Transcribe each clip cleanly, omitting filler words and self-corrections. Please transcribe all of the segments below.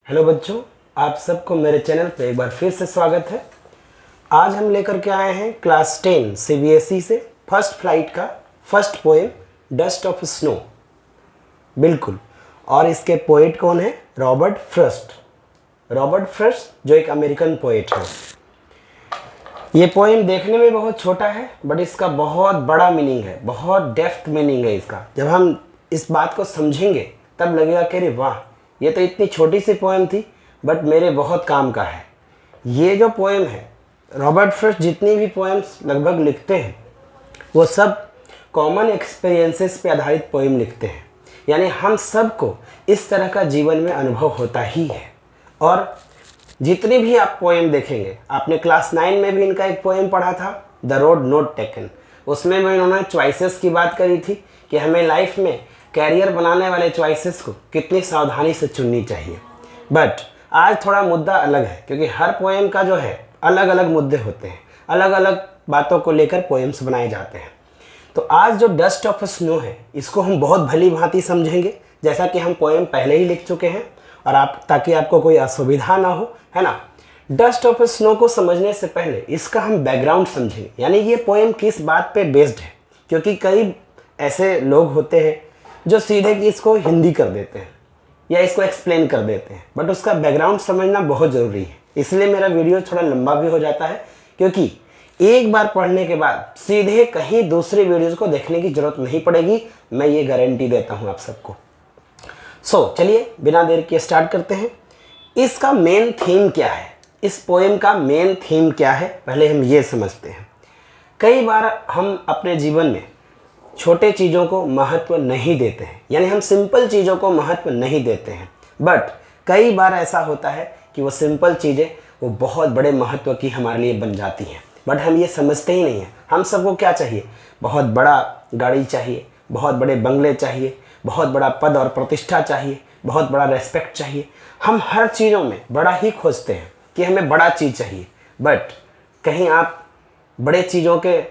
Hello बच्चों, आप सबको मेरे चैनल पे एक बार फिर से स्वागत है। आज हम लेकर के आए हैं क्लास 10 सीबीएसई से फर्स्ट फ्लाइट का first poem dust of snow. बिल्कुल, और इसके पोएट कौन है? Robert Frost. रॉबर्ट फ्रॉस्ट जो एक अमेरिकन पोएट है। ये पोएम देखने में बहुत छोटा है बट इसका बहुत बड़ा मीनिंग है, बहुत डेप्थ मीनिंग है इसका। जब हम इस बात को समझेंगे तब लगेगा कि अरे वाह, ये तो इतनी छोटी सी पोएम थी बट मेरे बहुत काम का है। ये जो पोएम है, रॉबर्ट फ्रॉस्ट जितनी भी पोएम्स लगभग लिखते हैं वो सब कॉमन एक्सपीरियंसेस पे आधारित पोएम लिखते हैं। यानी हम सबको इस तरह का जीवन में अनुभव होता ही है। और जितनी भी आप पोएम देखेंगे, आपने क्लास 9 में भी इनका एक पोएम पढ़ा था, द रोड नॉट टेकन। उसमें भी इन्होंने चॉइसेस की बात करी थी कि हमें लाइफ में कैरियर बनाने वाले चॉइसेस को कितनी सावधानी से चुननी चाहिए। बट आज थोड़ा मुद्दा अलग है क्योंकि हर पोएम का जो है अलग अलग मुद्दे होते हैं, अलग अलग बातों को लेकर पोएम्स बनाए जाते हैं। तो आज जो डस्ट ऑफ स्नो है इसको हम बहुत भली भांति समझेंगे, जैसा कि हम पोएम पहले ही लिख चुके हैं, और ताकि आपको कोई असुविधा ना हो, है ना। डस्ट ऑफ स्नो को समझने से पहले इसका हम बैकग्राउंड समझेंगे, यानी ये पोएम किस बात पे बेस्ड है। क्योंकि कई ऐसे लोग होते हैं जो सीधे कि इसको हिंदी कर देते हैं या इसको एक्सप्लेन कर देते हैं, बट उसका बैकग्राउंड समझना बहुत ज़रूरी है। इसलिए मेरा वीडियो थोड़ा लंबा भी हो जाता है, क्योंकि एक बार पढ़ने के बाद सीधे कहीं दूसरे वीडियोज़ को देखने की ज़रूरत नहीं पड़ेगी, मैं ये गारंटी देता हूँ आप सबको। चलिए बिना देर के स्टार्ट करते हैं। इसका मेन थीम क्या है, इस पोएम का मेन थीम क्या है, पहले हम ये समझते हैं। कई बार हम अपने जीवन में छोटे चीज़ों को महत्व नहीं देते हैं, यानी हम सिंपल चीज़ों को महत्व नहीं देते हैं। बट कई बार ऐसा होता है कि वो सिंपल चीज़ें वो बहुत बड़े महत्व की हमारे लिए बन जाती हैं, बट हम ये समझते ही नहीं हैं। हम सबको क्या चाहिए? बहुत बड़ा गाड़ी चाहिए, बहुत बड़े बंगले चाहिए, बहुत बड़ा पद और प्रतिष्ठा चाहिए, बहुत बड़ा रेस्पेक्ट चाहिए। हम हर चीज़ों में बड़ा ही खोजते हैं कि हमें बड़ा चीज़ चाहिए। बट कहीं आप बड़े चीज़ों के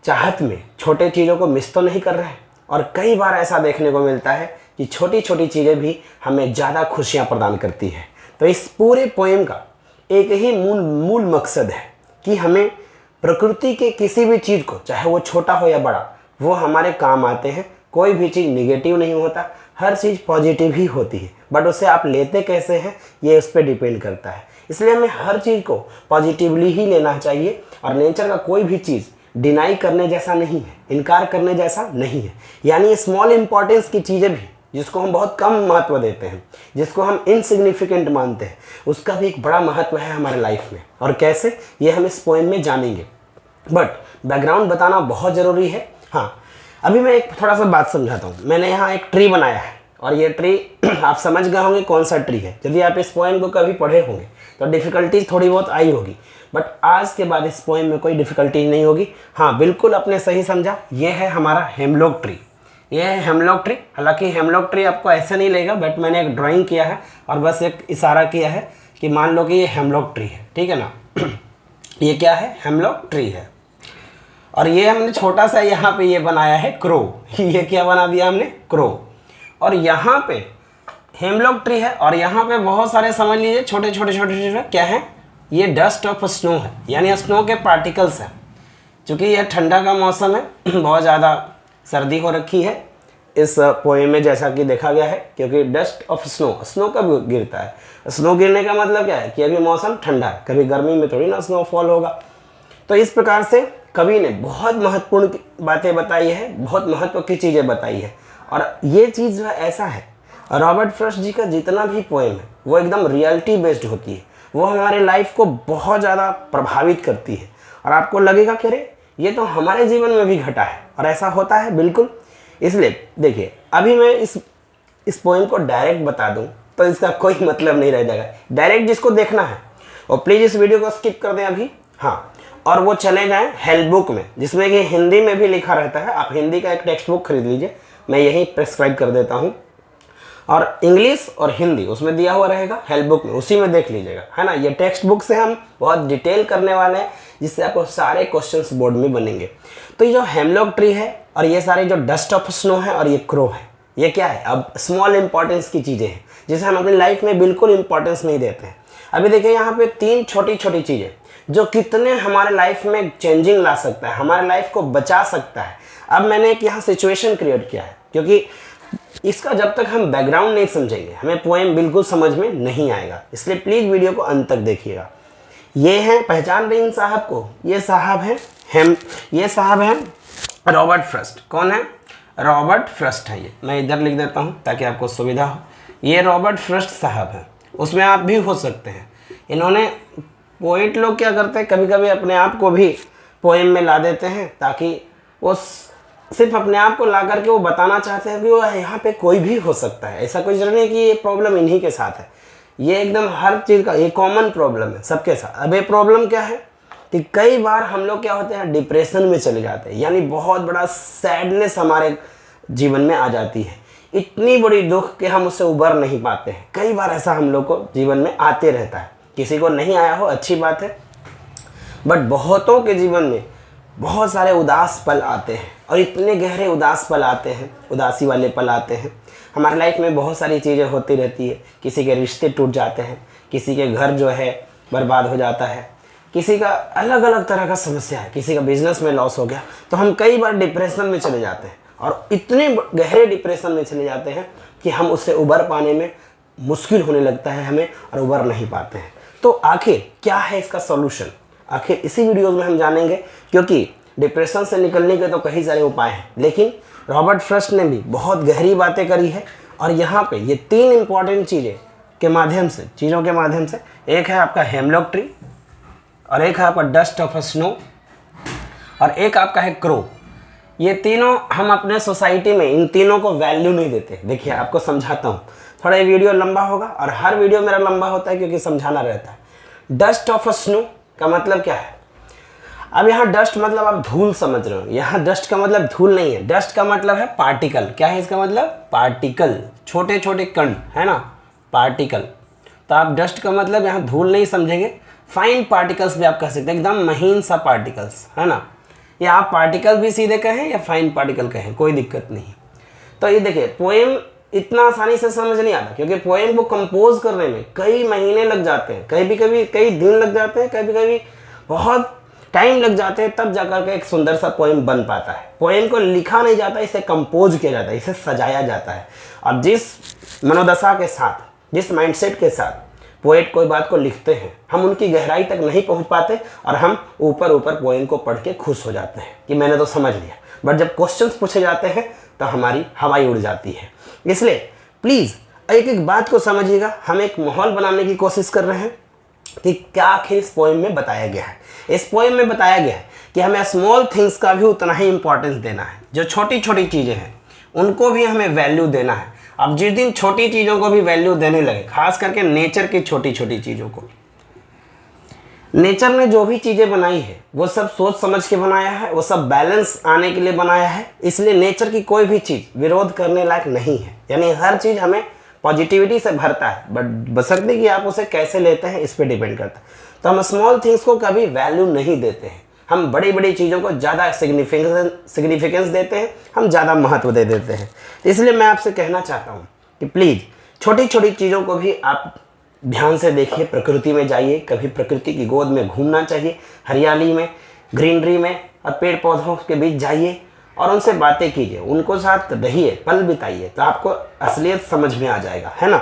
चाहत में छोटे चीज़ों को मिस तो नहीं कर रहे हैं। और कई बार ऐसा देखने को मिलता है कि छोटी छोटी चीज़ें भी हमें ज़्यादा खुशियाँ प्रदान करती है। तो इस पूरे पोएम का एक ही मूल मकसद है कि हमें प्रकृति के किसी भी चीज़ को, चाहे वो छोटा हो या बड़ा, वो हमारे काम आते हैं। कोई भी चीज़ निगेटिव नहीं होता, हर चीज़ पॉजिटिव ही होती है, बट उसे आप लेते कैसे हैं ये उस पर डिपेंड करता है। इसलिए हमें हर चीज़ को पॉजिटिवली ही लेना चाहिए। और नेचर का कोई भी चीज़ डिनाई करने जैसा नहीं है, इनकार करने जैसा नहीं है। यानी स्मॉल इंपॉर्टेंस की चीज़ें भी, जिसको हम बहुत कम महत्व देते हैं, जिसको हम इनसिग्निफिकेंट मानते हैं, उसका भी एक बड़ा महत्व है हमारे लाइफ में। और कैसे, ये हम इस पोएम में जानेंगे। बट बैकग्राउंड बताना बहुत ज़रूरी है। हाँ, अभी मैं एक थोड़ा सा बात समझाता हूँ। मैंने यहाँ एक ट्री बनाया है और ये ट्री आप समझ गए होंगे कौन सा ट्री है। यदि आप इस पोएम को कभी पढ़े होंगे तो डिफ़िकल्टीज थोड़ी बहुत आई होगी, बट आज के बाद इस पोएम में कोई डिफ़िकल्टी नहीं होगी। हाँ बिल्कुल, आपने सही समझा, ये है हमारा हेमलॉक ट्री। ये है हेमलॉक ट्री। हालांकि हेमलॉक ट्री आपको ऐसे नहीं लगेगा, बट मैंने एक ड्राइंग किया है और बस एक इशारा किया है कि मान लो कि ये हेमलॉक ट्री है, ठीक है ना। ये क्या है? हेमलॉक ट्री है। और ये हमने छोटा सा यहाँ पे ये बनाया है क्रो। ये क्या बना दिया हमने? क्रो। और यहाँ पे हेमलॉक ट्री है और यहाँ पे बहुत सारे, समझ लीजिए, छोटे छोटे छोटे छोटे क्या है? ये डस्ट ऑफ स्नो है, यानी स्नो के पार्टिकल्स हैं। चूँकि यह ठंडा का मौसम है, बहुत ज़्यादा सर्दी हो रखी है इस पोएम में, जैसा कि देखा गया है। क्योंकि डस्ट ऑफ स्नो कब गिरता है? स्नो गिरने का मतलब क्या है कि अभी मौसम ठंडा है, कभी गर्मी में थोड़ी ना स्नोफॉल होगा। तो इस प्रकार से कवि ने बहुत महत्वपूर्ण बातें बताई है, बहुत महत्व की चीज़ें बताई है। और ये चीज़ जो है ऐसा है, रॉबर्ट फ्रॉस्ट जी का जितना भी पोएम है वो एकदम रियलिटी बेस्ड होती है। वो हमारे लाइफ को बहुत ज़्यादा प्रभावित करती है और आपको लगेगा कि अरे ये तो हमारे जीवन में भी घटा है, और ऐसा होता है बिल्कुल। इसलिए देखिए, अभी मैं इस पोएम को डायरेक्ट बता दूं तो इसका कोई मतलब नहीं रह जाएगा। डायरेक्ट जिसको देखना है और प्लीज़ इस वीडियो को स्किप कर दें अभी, हाँ, और वो चले जाएँ हेल्प बुक में, जिसमें कि हिंदी में भी लिखा रहता है। आप हिंदी का एक टेक्स्ट बुक खरीद लीजिए, मैं यही प्रेस्क्राइब कर देता हूँ। और इंग्लिश और हिंदी उसमें दिया हुआ रहेगा हेल्प बुक में, उसी में देख लीजिएगा, है ना। ये टेक्स्ट बुक से हम बहुत डिटेल करने वाले हैं, जिससे आपको सारे क्वेश्चंस बोर्ड में बनेंगे। तो ये जो हेमलॉक ट्री है और ये सारे जो डस्ट ऑफ स्नो है और ये क्रो है, ये क्या है? अब स्मॉल इंपॉर्टेंस की चीज़ें हैं। जिसे हम अपनी लाइफ में बिल्कुल इंपॉर्टेंस नहीं देते हैं। अभी देखिए यहाँ पे 3 छोटी छोटी चीज़ें जो कितने हमारे लाइफ में चेंजिंग ला सकता है, हमारे लाइफ को बचा सकता है। अब मैंने एक यहाँ सिचुएशन क्रिएट किया है, क्योंकि इसका जब तक हम बैकग्राउंड नहीं समझेंगे हमें पोएम बिल्कुल समझ में नहीं आएगा, इसलिए प्लीज़ वीडियो को अंत तक देखिएगा। ये हैं, पहचान रहे इन साहब को? ये साहब हैं रॉबर्ट फ्रॉस्ट। कौन है? रॉबर्ट फ्रॉस्ट है। ये मैं इधर लिख देता हूँ ताकि आपको सुविधा हो। ये रॉबर्ट फ्रॉस्ट साहब हैं, उसमें आप भी हो सकते हैं। इन्होंने, पोइट लोग क्या करते हैं, कभी कभी अपने आप को भी पोएम में ला देते हैं, ताकि वो सिर्फ अपने आप को ला करके वो बताना चाहते हैं कि वो यहाँ पे कोई भी हो सकता है। ऐसा कोई जरूरी नहीं कि ये प्रॉब्लम इन्हीं के साथ है, ये एकदम हर चीज़ का ये कॉमन प्रॉब्लम है सबके साथ। अब ये प्रॉब्लम क्या है कि कई बार हम लोग क्या होते हैं, डिप्रेशन में चले जाते हैं, यानी बहुत बड़ा सैडनेस हमारे जीवन में आ जाती है, इतनी बड़ी दुख कि हम उससे उबर नहीं पाते हैं। कई बार ऐसा हम लोग को जीवन में आते रहता है, किसी को नहीं आया हो अच्छी बात है, बट बहुतों के जीवन में बहुत सारे उदास पल आते हैं, और इतने गहरे उदास पल आते हैं, उदासी वाले पल आते हैं। हमारी लाइफ में बहुत सारी चीज़ें होती रहती है, किसी के रिश्ते टूट जाते हैं, किसी के घर जो है बर्बाद हो जाता है, किसी का अलग अलग तरह का समस्या है, किसी का बिजनेस में लॉस हो गया, तो हम कई बार डिप्रेशन में चले जाते हैं, और इतने गहरे डिप्रेशन में चले जाते हैं कि हम उससे उबर पाने में मुश्किल होने लगता है हमें, और उबर नहीं पाते हैं। तो आखिर क्या है इसका सॉल्यूशन, आखिर इसी वीडियोज़ में हम जानेंगे, क्योंकि डिप्रेशन से निकलने के तो कई सारे उपाय हैं, लेकिन रॉबर्ट फ्रॉस्ट ने भी बहुत गहरी बातें करी है। और यहाँ पे ये 3 इंपॉर्टेंट चीज़ों के माध्यम से, एक है आपका हेमलॉक ट्री, और एक है आपका डस्ट ऑफ स्नो, और एक आपका है क्रो। ये तीनों हम अपने सोसाइटी में इन तीनों को वैल्यू नहीं देते। देखिए आपको समझाता हूँ, थोड़ा ये वीडियो लंबा होगा, और हर वीडियो मेरा लंबा होता है क्योंकि समझाना रहता है। डस्ट ऑफ स्नो का मतलब क्या है? अब यहाँ डस्ट मतलब आप धूल समझ रहे हो, यहाँ डस्ट का मतलब धूल नहीं है, डस्ट का मतलब है पार्टिकल। क्या है इसका मतलब? पार्टिकल, छोटे छोटे कण, है ना, पार्टिकल। तो आप डस्ट का मतलब यहाँ धूल नहीं समझेंगे, फाइन पार्टिकल्स भी आप कह सकते हैं, एकदम महीन सा पार्टिकल्स, है ना। या आप पार्टिकल भी सीधे कहें या फाइन पार्टिकल कहें, कोई दिक्कत नहीं। तो ये देखिए, पोएम इतना आसानी से समझ नहीं आता, क्योंकि पोएम को कंपोज करने में कई महीने लग जाते हैं, कभी कभी कई दिन लग जाते हैं, कभी कभी बहुत टाइम लग जाते हैं, तब जाकर के एक सुंदर सा पोएम बन पाता है। पोएम को लिखा नहीं जाता, इसे कंपोज किया जाता है, इसे सजाया जाता है। और जिस मनोदशा के साथ, जिस माइंडसेट के साथ पोएट कोई बात को लिखते हैं, हम उनकी गहराई तक नहीं पहुंच पाते, और हम ऊपर ऊपर पोएम को पढ़ के खुश हो जाते हैं कि मैंने तो समझ लिया, बट जब क्वेश्चंस पूछे जाते हैं तो हमारी हवाई उड़ जाती है। इसलिए प्लीज़ एक एक बात को समझिएगा। हम एक माहौल बनाने की कोशिश कर रहे हैं कि क्या आखिर इस पोएम में बताया गया है। इस पोएम में बताया गया है कि हमें स्मॉल थिंग्स का भी उतना ही इंपॉर्टेंस देना है, जो छोटी छोटी चीज़ें हैं उनको भी हमें वैल्यू देना है। अब जिस दिन छोटी चीज़ों को भी वैल्यू देने लगे, खास करके नेचर की छोटी छोटी चीज़ों को, नेचर ने जो भी चीज़ें बनाई है वो सब सोच समझ के बनाया है, वो सब बैलेंस आने के लिए बनाया है। इसलिए नेचर की कोई भी चीज़ विरोध करने लायक नहीं है, यानी हर चीज़ हमें पॉजिटिविटी से भरता है, बट बशर्ते कि आप उसे कैसे लेते हैं इस पर डिपेंड करता है। तो हम स्मॉल थिंग्स को कभी वैल्यू नहीं देते हैं, हम बड़ी बड़ी चीज़ों को ज़्यादा सिग्निफिकेंस देते हैं, हम ज़्यादा महत्व दे देते हैं। इसलिए मैं आपसे कहना चाहता हूँ कि प्लीज़ छोटी छोटी चीज़ों को भी आप ध्यान से देखिए, प्रकृति में जाइए, कभी प्रकृति की गोद में घूमना चाहिए, हरियाली में, ग्रीनरी में, और पेड़ पौधों के बीच जाइए और उनसे बातें कीजिए, उनको साथ रहिए, पल बिताइए, तो आपको असलियत समझ में आ जाएगा, है ना,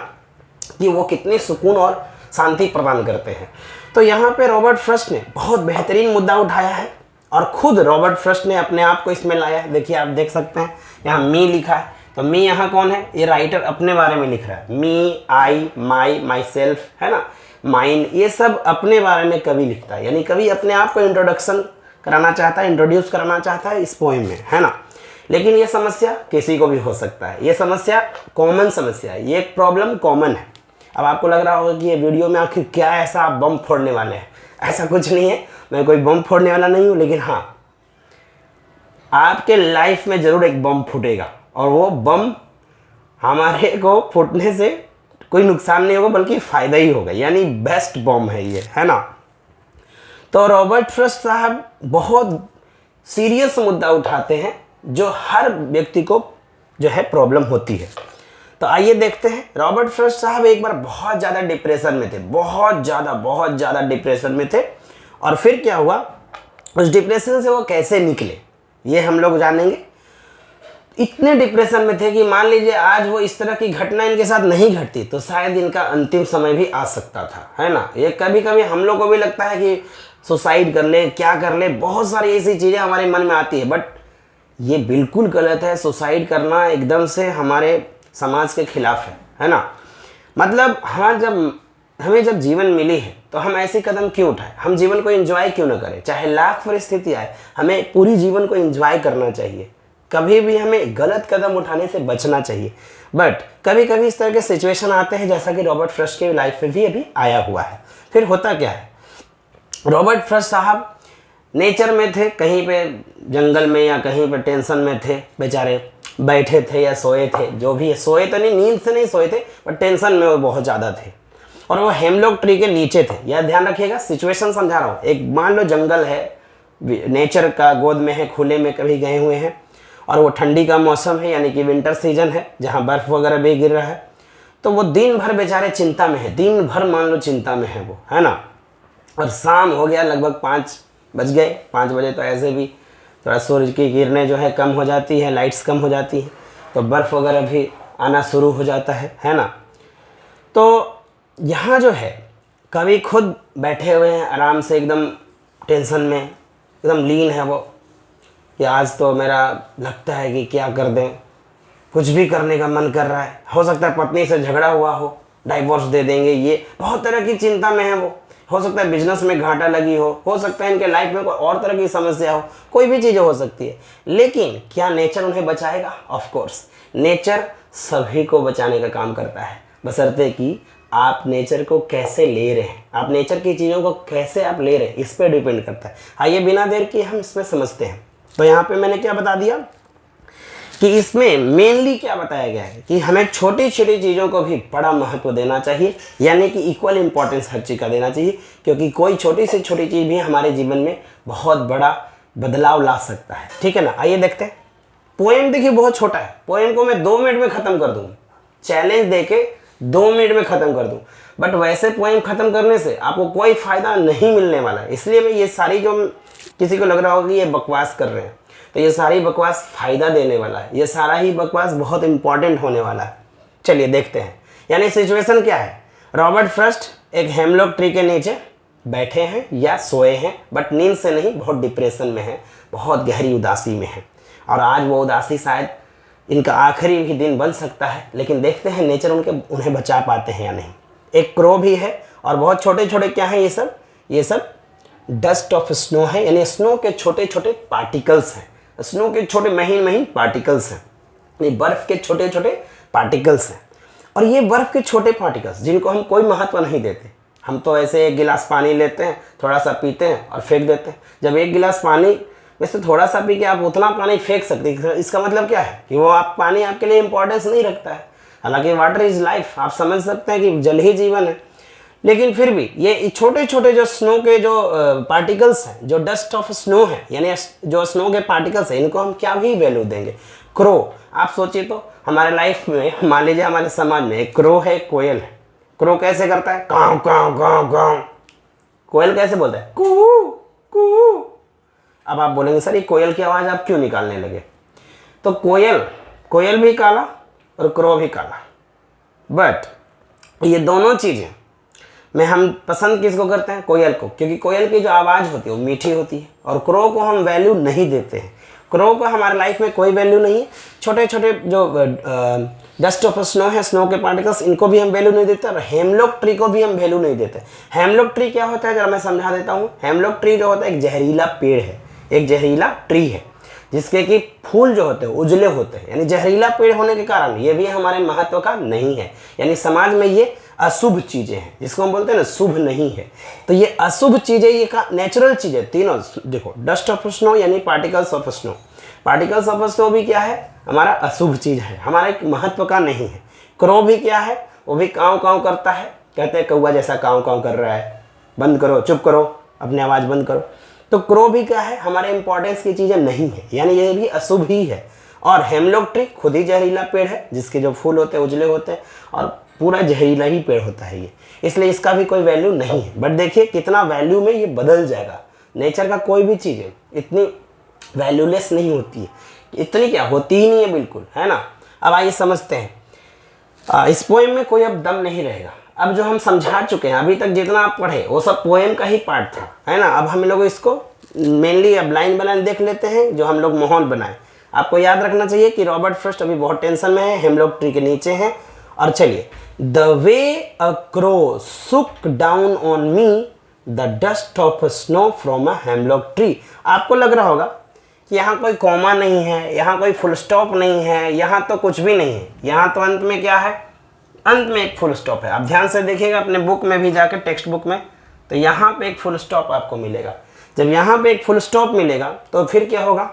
कि वो कितने सुकून और शांति प्रदान करते हैं। तो यहाँ पे रॉबर्ट फ्रॉस्ट ने बहुत बेहतरीन मुद्दा उठाया है, और खुद रॉबर्ट फ्रॉस्ट ने अपने आप को इसमें लाया है। देखिए आप देख सकते हैं यहाँ मी लिखा है, तो मी यहाँ कौन है? ये राइटर अपने बारे में लिख रहा है, मी, आई, माई, माई सेल्फ, है ना, माइन, ये सब अपने बारे में कवि लिखता है, यानी कवि अपने आप को इंट्रोडक्शन कराना चाहता है, इंट्रोड्यूस कराना चाहता है इस पोएम में, है ना। लेकिन ये समस्या किसी को भी हो सकता है, ये समस्या कॉमन समस्या है, ये एक प्रॉब्लम कॉमन है। अब आपको लग रहा होगा कि ये वीडियो में आखिर क्या ऐसा आप बम फोड़ने वाले हैं। ऐसा कुछ नहीं है, मैं कोई बम फोड़ने वाला नहीं हूँ, लेकिन हाँ, आपके लाइफ में ज़रूर एक बम फूटेगा, और वो बम हमारे को फूटने से कोई नुकसान नहीं होगा, बल्कि फ़ायदा ही होगा, यानी बेस्ट बम है ये, है ना। तो रॉबर्ट फ्रॉस्ट साहब बहुत सीरियस मुद्दा उठाते हैं, जो हर व्यक्ति को जो है प्रॉब्लम होती है। तो आइए देखते हैं। रॉबर्ट फ्रॉस्ट साहब एक बार बहुत ज़्यादा डिप्रेशन में थे, बहुत ज़्यादा डिप्रेशन में थे। और फिर क्या हुआ, उस डिप्रेशन से वो कैसे निकले ये हम लोग जानेंगे। इतने डिप्रेशन में थे कि मान लीजिए आज वो इस तरह की घटना इनके साथ नहीं घटती तो शायद इनका अंतिम समय भी आ सकता था, है ना। ये कभी कभी हम लोग को भी लगता है कि सुसाइड कर ले, क्या कर ले, बहुत सारी ऐसी चीज़ें हमारे मन में आती है, बट ये बिल्कुल गलत है। सुसाइड करना एकदम से हमारे समाज के खिलाफ है ना। मतलब हाँ, हमें जब जीवन मिली है तो हम ऐसे कदम क्यों उठाएं, हम जीवन को एंजॉय क्यों ना करें। चाहे लाख परिस्थिति आए, हमें पूरी जीवन को एंजॉय करना चाहिए। कभी भी हमें गलत कदम उठाने से बचना चाहिए। बट कभी कभी इस तरह के सिचुएशन आते हैं जैसा कि रॉबर्ट फ्रॉस्ट की लाइफ में भी अभी आया हुआ है। फिर होता क्या है, रॉबर्ट फ्रॉस्ट साहब नेचर में थे, कहीं पे जंगल में या कहीं पे टेंशन में थे, बेचारे बैठे थे या सोए थे, जो भी है। सोए तो नहीं, नींद से नहीं सोए थे, बट टेंशन में वो बहुत ज़्यादा थे। और वो हेमलॉक ट्री के नीचे थे। यह ध्यान रखिएगा, सिचुएशन समझा रहा हूँ। एक मान लो जंगल है, नेचर का गोद में है, खुले में कभी गए हुए हैं, और वो ठंडी का मौसम है, यानी कि विंटर सीजन है, जहाँ बर्फ़ वगैरह भी गिर रहा है। तो वो दिन भर बेचारे चिंता में है, दिन भर मान लो चिंता में है वो, है ना। और शाम हो गया, लगभग 5 बज गए। 5 बजे तो ऐसे भी थोड़ा सूरज की किरणें जो है कम हो जाती है, लाइट्स कम हो जाती हैं, तो बर्फ़ वगैरह भी आना शुरू हो जाता है ना। तो यहाँ जो है कवि खुद बैठे हुए हैं आराम से, एकदम टेंशन में, एकदम लीन है वो कि आज तो मेरा लगता है कि क्या कर दें, कुछ भी करने का मन कर रहा है। हो सकता है पत्नी से झगड़ा हुआ हो, डाइवोर्स दे देंगे, ये बहुत तरह की चिंता में है वो। हो सकता है बिजनेस में घाटा लगी हो सकता है इनके लाइफ में कोई और तरह की समस्या हो, कोई भी चीज़ें हो सकती है। लेकिन क्या नेचर उन्हें बचाएगा? ऑफ कोर्स, नेचर सभी को बचाने का काम करता है, बशर्ते कि आप नेचर को कैसे ले रहे हैं, आप नेचर की चीज़ों को कैसे आप ले रहे हैं, इस पर डिपेंड करता है। आइए बिना देर किए हम इसमें समझते हैं। तो यहाँ पे मैंने क्या बता दिया कि इसमें मेनली क्या बताया गया है कि हमें छोटी छोटी चीज़ों को भी बड़ा महत्व देना चाहिए, यानी कि इक्वल इंपॉर्टेंस हर चीज़ का देना चाहिए, क्योंकि कोई छोटी से छोटी चीज़ भी हमारे जीवन में बहुत बड़ा बदलाव ला सकता है। ठीक है ना। आइए देखते हैं। पोएम देखिए बहुत छोटा है, पोएम को मैं 2 मिनट में ख़त्म कर दूँ, चैलेंज दे के 2 मिनट में ख़त्म कर दूँ, बट वैसे पोएम ख़त्म करने से आपको कोई फ़ायदा नहीं मिलने वाला है। इसलिए मैं ये सारी, जो किसी को लग रहा होगा कि ये बकवास कर रहे हैं, तो ये सारी बकवास फ़ायदा देने वाला है, ये सारा ही बकवास बहुत इंपॉर्टेंट होने वाला है। चलिए देखते हैं। यानी सिचुएशन क्या है, रॉबर्ट फ्रॉस्ट एक हेमलॉक ट्री के नीचे बैठे हैं या सोए हैं, बट नींद से नहीं, बहुत डिप्रेशन में है, बहुत गहरी उदासी में है। और आज वो उदासी शायद इनका आखिरी भी दिन बन सकता है, लेकिन देखते हैं नेचर उन्हें बचा पाते हैं या नहीं। एक क्रो भी है और बहुत छोटे छोटे क्या हैं ये सब डस्ट ऑफ स्नो है, यानी स्नो के छोटे छोटे पार्टिकल्स हैं, स्नो के छोटे महीन पार्टिकल्स हैं, ये बर्फ़ के छोटे छोटे पार्टिकल्स हैं। और ये बर्फ़ के छोटे पार्टिकल्स जिनको हम कोई महत्व नहीं देते, हम तो ऐसे 1 गिलास पानी लेते हैं, थोड़ा सा पीते हैं और फेंक देते हैं। जब 1 गिलास पानी में से थोड़ा सा पी के आप उतना पानी फेंक सकते हैं, इसका मतलब क्या है कि वो आप पानी आपके लिए इंपॉर्टेंस नहीं रखता है। हालांकि वाटर इज़ लाइफ, आप समझ सकते हैं कि जल ही जीवन है, लेकिन फिर भी ये छोटे छोटे जो स्नो के जो पार्टिकल्स हैं, जो डस्ट ऑफ स्नो है, यानी जो स्नो के पार्टिकल्स हैं, इनको हम क्या भी वैल्यू देंगे। क्रो, आप सोचिए तो हमारे लाइफ में, मान लीजिए हमारे समाज में एक क्रो है, कोयल है। क्रो कैसे करता है? काव काव काव काव। कोयल कैसे बोलता है? कू कू। अब आप बोलेंगे सर ये कोयल की आवाज़ आप क्यों निकालने लगे? तो कोयल भी काला और क्रो भी काला, बट ये दोनों चीज़ें में हम पसंद किसको करते हैं? कोयल को, क्योंकि कोयल की जो आवाज़ होती है वो मीठी होती है, और क्रो को हम वैल्यू नहीं देते हैं। क्रो को हमारे लाइफ में कोई वैल्यू नहीं है। छोटे छोटे जो डस्ट ऑफ स्नो है, स्नो के पार्टिकल्स, इनको भी हम वैल्यू नहीं देते, और हेमलॉक ट्री को भी हम वैल्यू नहीं देते। हेमलॉक ट्री क्या होता है जरा मैं समझा देता हूँ। हेमलॉक ट्री जो होता है एक जहरीला पेड़ है, एक जहरीला ट्री है, जिसके कि फूल जो होते हैं उजले होते हैं, यानी जहरीला पेड़ होने के कारण ये भी हमारे महत्व का नहीं है, यानी समाज में ये अशुभ चीज़ें हैं, जिसको हम बोलते हैं ना शुभ नहीं है। तो ये अशुभ चीज़ें, ये का नेचुरल चीज़ें तीनों, देखो डस्ट ऑफ स्नो यानी particles of snow, particles of snow भी क्या है? हमारा अशुभ चीज़ है, हमारे महत्व का नहीं है। क्रो भी क्या है? वो भी काँव काँव करता है, कहते हैं कौवा जैसा काँव काँव कर रहा है, बंद करो, चुप करो, अपनी आवाज़ बंद करो। तो क्रो भी क्या है? हमारे इंपॉर्टेंस की चीज़ें नहीं है, यानी ये भी अशुभ ही है। और हेमलॉक ट्री खुद ही जहरीला पेड़ है, जिसके जो फूल होते हैं उजले होते हैं और पूरा जहरीला ही पेड़ होता है ये, इसलिए इसका भी कोई वैल्यू नहीं है। बट देखिए कितना वैल्यू में ये बदल जाएगा। नेचर का कोई भी चीज़ है इतनी वैल्यूलेस नहीं होती है, इतनी क्या होती ही नहीं है बिल्कुल, है ना। अब आइए समझते हैं। इस पोएम में कोई अब दम नहीं रहेगा। अब जो हम समझा चुके हैं अभी तक जितना आप पढ़े वो सब पोएम का ही पार्ट था, है ना। अब हम लोग इसको मेनली अब लाइन बाय लाइन देख लेते हैं जो हम लोग माहौल बनाए। आपको याद रखना चाहिए कि रॉबर्ट फ्रॉस्ट अभी बहुत टेंशन में है, हेमलॉक ट्री के नीचे हैं। और चलिए, द वे अ क्रो सुक down on me the dust of snow from a hemlock tree. आपको लग रहा होगा कि यहाँ कोई कॉमा नहीं है, यहाँ कोई फुल स्टॉप नहीं है, यहाँ तो कुछ भी नहीं है। यहाँ तो अंत में क्या है, अंत में एक फुल स्टॉप है। आप ध्यान से देखिएगा अपने बुक में भी जाकर, टेक्स्ट बुक में, तो यहाँ पे एक फुल स्टॉप आपको मिलेगा। जब यहाँ पे एक फुल स्टॉप मिलेगा तो फिर क्या होगा,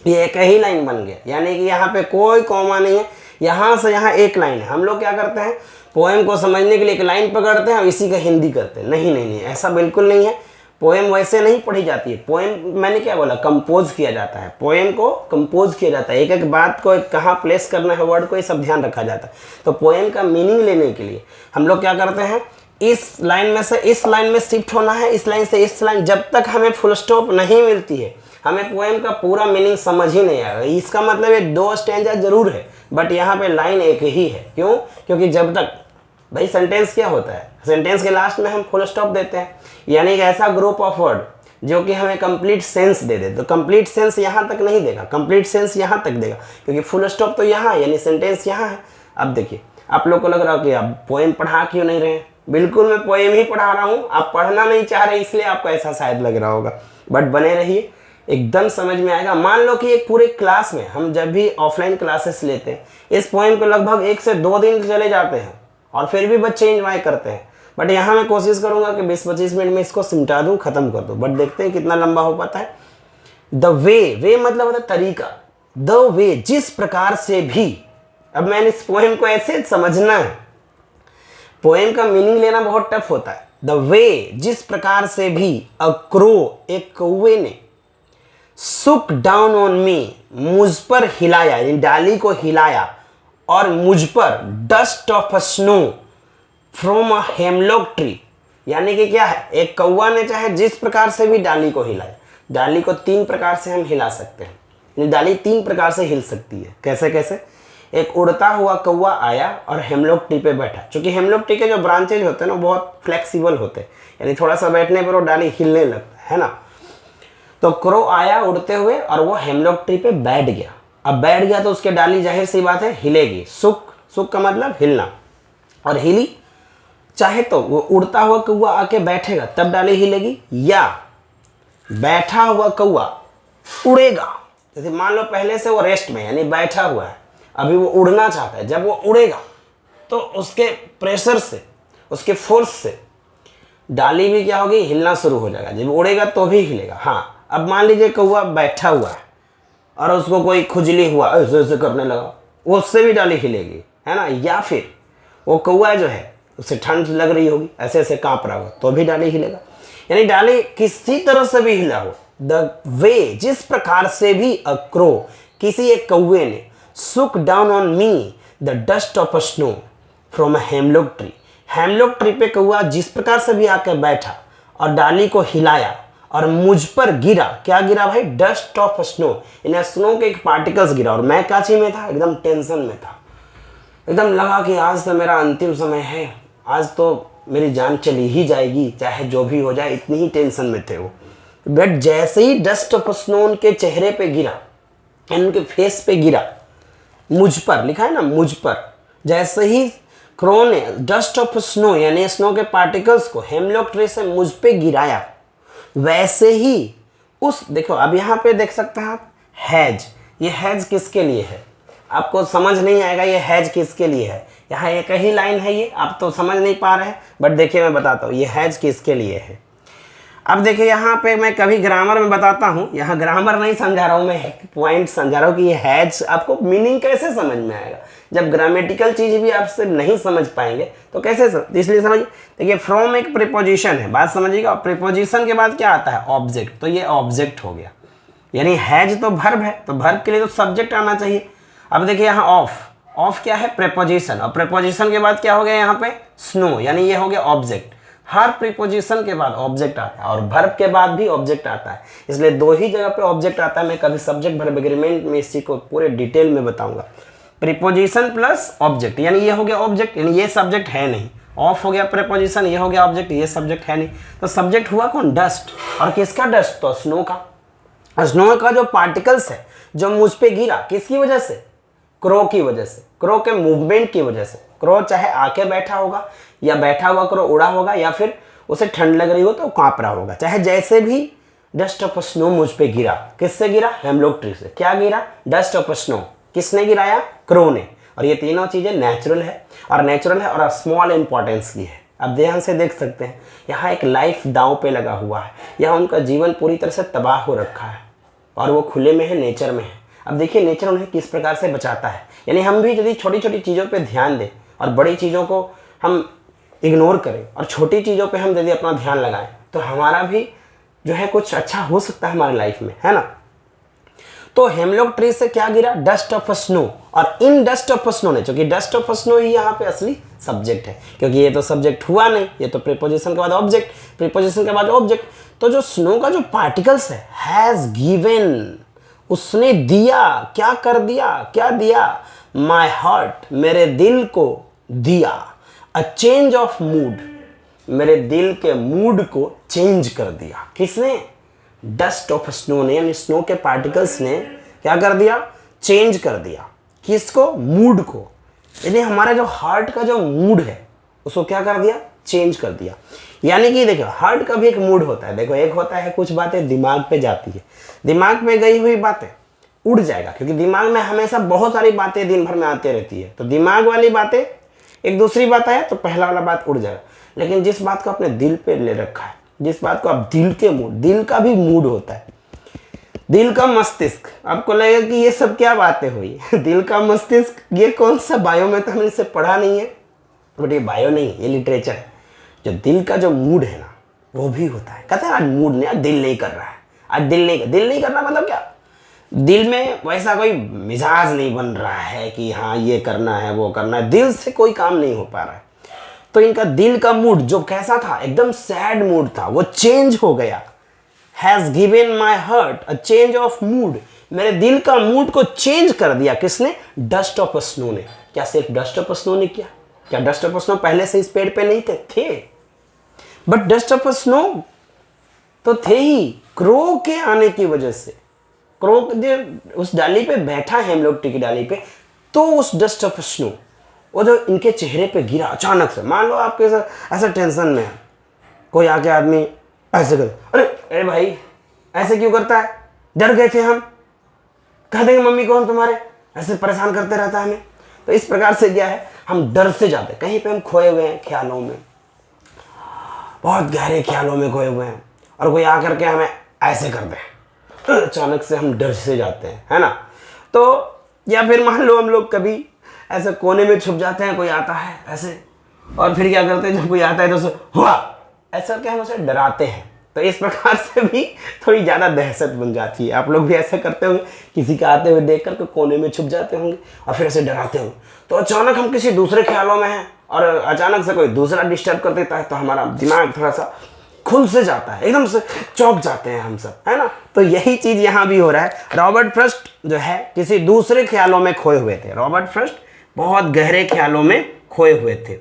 ये एक ही लाइन बन गया, यानी कि यहाँ पे कोई कॉमा नहीं है, यहाँ से यहाँ एक लाइन है। हम लोग क्या करते हैं, पोएम को समझने के लिए एक लाइन पकड़ते हैं और इसी का हिंदी करते हैं। नहीं नहीं नहीं, ऐसा बिल्कुल नहीं है। पोएम वैसे नहीं पढ़ी जाती है। पोएम मैंने क्या बोला, कंपोज किया जाता है। पोएम को कंपोज किया जाता है, एक एक बात को कहाँ प्लेस करना है, वर्ड को, ये सब ध्यान रखा जाता है। तो पोएम का मीनिंग लेने के लिए हम लोग क्या करते हैं, इस लाइन में से इस लाइन में शिफ्ट होना है, इस लाइन से इस लाइन, जब तक हमें फुल स्टॉप नहीं मिलती है हमें पोएम का पूरा मीनिंग समझ ही नहीं आएगा। इसका मतलब ये 2 स्टैंजा जरूर है, बट यहाँ पे लाइन एक ही है। क्यों? क्योंकि जब तक, भाई सेंटेंस क्या होता है, सेंटेंस के लास्ट में हम फुल स्टॉप देते हैं, यानी कि ऐसा ग्रुप ऑफ वर्ड जो कि हमें कंप्लीट सेंस दे दे। तो कंप्लीट सेंस यहाँ तक नहीं देगा, कंप्लीट सेंस यहाँ तक देगा, क्योंकि फुल स्टॉप तो यहाँ है, यानी सेंटेंस यहाँ है। अब देखिए, आप लोग को लग रहा हो कि आप पोएम पढ़ा क्यों नहीं रहे हैं। बिल्कुल मैं पोएम ही पढ़ा रहा हूँ, आप पढ़ना नहीं चाह रहे इसलिए आपको ऐसा शायद लग रहा होगा, बट बने रहिए, एकदम समझ में आएगा। मान लो कि एक पूरे क्लास में हम जब भी ऑफलाइन क्लासेस लेते हैं, इस पोएम को लगभग 1 से 2 दिन चले जाते हैं और फिर भी बच्चे एंजॉय करते हैं। बट यहाँ मैं कोशिश करूँगा कि 20-25 मिनट में इसको सिमटा दूँ, ख़त्म कर दूँ, बट देखते हैं कितना लंबा हो पाता है। द वे मतलब होता है तरीका, द वे, जिस प्रकार से भी। अब मैंने इस पोएम को ऐसे समझना है, पोएम का मीनिंग लेना बहुत टफ होता है। द वे, जिस प्रकार से भी, अ क्रो, एक कौवे ने, सुक डाउन ऑन मी, मुझ पर हिलाया, यानी डाली को हिलाया, और मुझ पर dust of snow from a hemlock tree, यानी कि क्या है, एक कौवा ने चाहे जिस प्रकार से भी डाली को हिलाया। डाली को 3 प्रकार से हम हिला सकते हैं, यानी डाली 3 प्रकार से हिल सकती है। कैसे कैसे? एक उड़ता हुआ कौवा आया और हेमलॉक ट्री पे बैठा, क्योंकि हेमलॉक ट्री के जो ब्रांचेज होते हैं ना बहुत फ्लेक्सिबल होते हैं, यानी थोड़ा सा बैठने पर वो डाली हिलने लगता है ना। तो क्रो आया उड़ते हुए और वो हेमलॉक ट्री पे बैठ गया। अब बैठ गया तो उसके डाली जाहिर सी बात है हिलेगी। सुक का मतलब हिलना, और हिली, चाहे तो वो उड़ता हुआ कौवा आके बैठेगा तब डाली हिलेगी, या बैठा हुआ कौवा उड़ेगा। जैसे मान लो पहले से वो रेस्ट में, यानी बैठा हुआ है, अभी वो उड़ना चाहता है, जब वो उड़ेगा तो उसके प्रेशर से, उसके फोर्स से डाली भी क्या होगी, हिलना शुरू हो जाएगा। जब उड़ेगा तो भी हिलेगा। हाँ, अब मान लीजिए कौवा बैठा हुआ है और उसको कोई खुजली हुआ, ऐसे ऐसे करने लगा, उससे भी डाली हिलेगी, है ना। या फिर वो कौवा जो है उसे ठंड लग रही होगी, ऐसे ऐसे कांप रहा होगा, तो भी डाली हिलेगा। यानी डाली किसी तरह से भी हिला हो। द वे, जिस प्रकार से भी, अ क्रो, किसी एक कौवे ने, सुक down on me the dust of snow from a hemlock tree, hemlock tree पे कौवा जिस प्रकार से भी आकर बैठा और डाली को हिलाया और मुझ पर गिरा। क्या गिरा भाई? डस्ट ऑफ स्नो, यानी स्नो के एक पार्टिकल्स गिरा। और मैं काची में था, एकदम टेंशन में था, एकदम लगा कि आज तो मेरा अंतिम समय है, आज तो मेरी जान चली ही जाएगी, चाहे जो भी हो जाए, इतनी ही टेंशन में थे वो। बट जैसे ही डस्ट ऑफ स्नो उनके चेहरे पे गिरा, उनके फेस पे गिरा, मुझ पर लिखा है ना, मुझ पर, जैसे ही क्रो ने डस्ट ऑफ स्नो यानी स्नो के पार्टिकल्स को हेमलॉक ट्री से मुझ पे गिराया, वैसे ही उस, देखो अब यहाँ पे देख सकते हैं आप, हैज, ये हैज किसके लिए है? आपको समझ नहीं आएगा ये हैज किसके लिए है। यहाँ एक ही लाइन है, ये आप तो समझ नहीं पा रहे हैं, बट देखिए मैं बताता हूँ ये हैज किसके लिए है। अब देखिए यहाँ पे मैं कभी ग्रामर में बताता हूँ, यहाँ ग्रामर नहीं समझा रहा हूँ, मैं पॉइंट समझा रहा हूँ कि ये हैज आपको मीनिंग कैसे समझ में आएगा। जब ग्रामेटिकल चीज़ भी आपसे नहीं समझ पाएंगे तो कैसे इसलिए समझिए। देखिए फ्रॉम एक प्रीपोजिशन है, बात समझिएगा। प्रीपोजिशन के बाद क्या आता है? ऑब्जेक्ट। तो ये ऑब्जेक्ट हो गया, यानी हैज तो वर्ब है, तो वर्ब के लिए तो सब्जेक्ट आना चाहिए। अब देखिए यहाँ ऑफ, ऑफ क्या है? प्रीपोजिशन, और प्रीपोजिशन के बाद क्या हो गया यहाँ पे? स्नो, यानी ये हो गया ऑब्जेक्ट। हर प्रीपोजिशन के बाद ऑब्जेक्ट आता है और वर्ब के बाद भी ऑब्जेक्ट आता है, इसलिए दो ही जगह पे ऑब्जेक्ट आता है। मैं कभी सब्जेक्ट वर्ब एग्रीमेंट में इस चीज को पूरे डिटेल में बताऊंगा। प्रीपोजिशन प्लस ऑब्जेक्ट, यानी ये हो गया ऑब्जेक्ट, यानी ये सब्जेक्ट है नहीं। ऑफ हो गया प्रीपोजिशन, ये हो गया ऑब्जेक्ट, ये सब्जेक्ट है नहीं। तो सब्जेक्ट हुआ कौन? डस्ट। और किसका डस्ट? तो स्नो का। स्नो का जो पार्टिकल्स है जो मुझ पे गिरा, किसकी वजह से? क्रो की वजह से, क्रो के मूवमेंट की वजह से। क्रो चाहे आके बैठा होगा या बैठा हुआ क्रो उड़ा होगा या फिर उसे ठंड लग रही हो तो कांप रहा होगा, चाहे जैसे भी डस्ट ऑफ स्नो मुझ पे गिरा। किससे गिरा? हेमलॉक ट्री से। क्या गिरा? Dust of snow. किसने गिराया? क्रो ने। और ये तीनों चीजें नेचुरल है और स्मॉल इंपॉर्टेंस की है। अब ध्यान से देख सकते हैं, यहाँ एक लाइफ दांव पे लगा हुआ है, यहाँ उनका जीवन पूरी तरह से तबाह हो रखा है और वो खुले में है, नेचर में है। अब देखिए नेचर उन्हें किस प्रकार से बचाता है। यानी हम भी यदि छोटी छोटी चीज़ों पे ध्यान दें और बड़ी चीज़ों को हम इग्नोर करें और छोटी चीज़ों पे हम यदि अपना ध्यान लगाएं तो हमारा भी जो है कुछ अच्छा हो सकता है हमारी लाइफ में, है ना। तो हेमलॉक ट्री से क्या गिरा? Dust of snow. और इन डस्ट ऑफ स्नो ने, क्योंकि डस्ट ऑफ स्नो ही यहाँ पे असली सब्जेक्ट है, क्योंकि ये तो सब्जेक्ट हुआ नहीं, ये तो प्रीपोजिशन के बाद ऑब्जेक्ट, प्रीपोजिशन के बाद ऑब्जेक्ट। तो जो स्नो का जो पार्टिकल्स है, हैज गिवन, उसने दिया। क्या कर दिया? क्या दिया? माई हार्ट, मेरे दिल को दिया। अ चेंज ऑफ मूड, मेरे दिल के मूड को चेंज कर दिया। किसने? डस्ट ऑफ स्नो ने, यानी स्नो के पार्टिकल्स ने क्या कर दिया? चेंज कर दिया। किसको? मूड को। यानी हमारा जो हार्ट का जो मूड है उसको क्या कर दिया? चेंज कर दिया। यानी कि देखो हार्ट का भी एक मूड होता है। देखो एक होता है कुछ बातें दिमाग पे जाती है, दिमाग में गई हुई बातें उड़ जाएगा, क्योंकि दिमाग में हमेशा बहुत सारी बातें दिन भर में आती रहती है। तो दिमाग वाली बातें, एक दूसरी बात आए तो पहला वाला बात उड़ जाएगा। लेकिन जिस बात को आपने दिल पे ले रखा है, जिस बात को आप दिल के मूड, दिल का भी मूड होता है, दिल का मस्तिष्क, आपको लगेगा कि ये सब क्या बातें हुई दिल का मस्तिष्क, ये कौन सा बायो में तो हमने इसे पढ़ा नहीं है, बट ये बायो नहीं, ये लिटरेचर है। जो दिल का जो मूड है ना वो भी होता है। कहते हैं आज मूड नहीं, आज दिल नहीं कर रहा है, आज दिल नहीं करना मतलब क्या? दिल में वैसा कोई मिजाज नहीं बन रहा है कि हाँ ये करना है वो करना है, दिल से कोई काम नहीं हो पा रहा है। तो इनका दिल का मूड जो कैसा था, एकदम सैड मूड था, वो चेंज हो गया। Has given my heart a change of mood, मेरे दिल का मूड को चेंज कर दिया। किसने? डस्ट ऑफ स्नो ने। क्या सिर्फ डस्ट ऑफ स्नो ने किया? क्या डस्ट ऑफ स्नो पहले से इस पेड़ पे नहीं थे? बट डस्ट ऑफ स्नो तो थे ही, क्रो के आने की वजह से। क्रो जो उस डाली पे बैठा है, हेमलॉक ट्री की डाली पे, तो उस डस्ट ऑफ स्नो वो जो इनके चेहरे पे गिरा अचानक से। मान लो आपके ऐसा टेंशन में है, कोई आके आदमी ऐसे कर, अरे भाई ऐसे क्यों करता है, डर गए थे हम, कह देंगे मम्मी को हम तुम्हारे, ऐसे परेशान करते रहता है हमें। तो इस प्रकार से क्या है, हम डर से जाते, कहीं पे हम खोए हुए हैं ख्यालों में, बहुत गहरे ख्यालों में खोए हुए हैं, और कोई आकर के हमें ऐसे कर दे, अचानक से हम डर से जाते हैं, है ना। तो या फिर मान लो हम लोग कभी ऐसे कोने में छुप जाते हैं, कोई आता है ऐसे, और फिर क्या करते हैं, जब कोई आता है तो उसे हुआ ऐसा करके हम उसे डराते हैं। तो इस प्रकार से भी थोड़ी ज़्यादा दहशत बन जाती है। आप लोग भी ऐसे करते होंगे, किसी के आते हुए देख कर के कोने में छुप जाते होंगे और फिर ऐसे डराते होंगे। तो अचानक हम किसी दूसरे ख्यालों में हैं और अचानक से कोई दूसरा डिस्टर्ब कर देता है, तो हमारा दिमाग थोड़ा सा खुल से जाता है, एकदम से चौंक जाते हैं हम सब, है ना। तो यही चीज़ यहाँ भी हो रहा है। रॉबर्ट फ्रॉस्ट जो है किसी दूसरे ख्यालों में खोए हुए थे। रॉबर्ट फ्रॉस्ट बहुत गहरे ख्यालों में खोए हुए थे,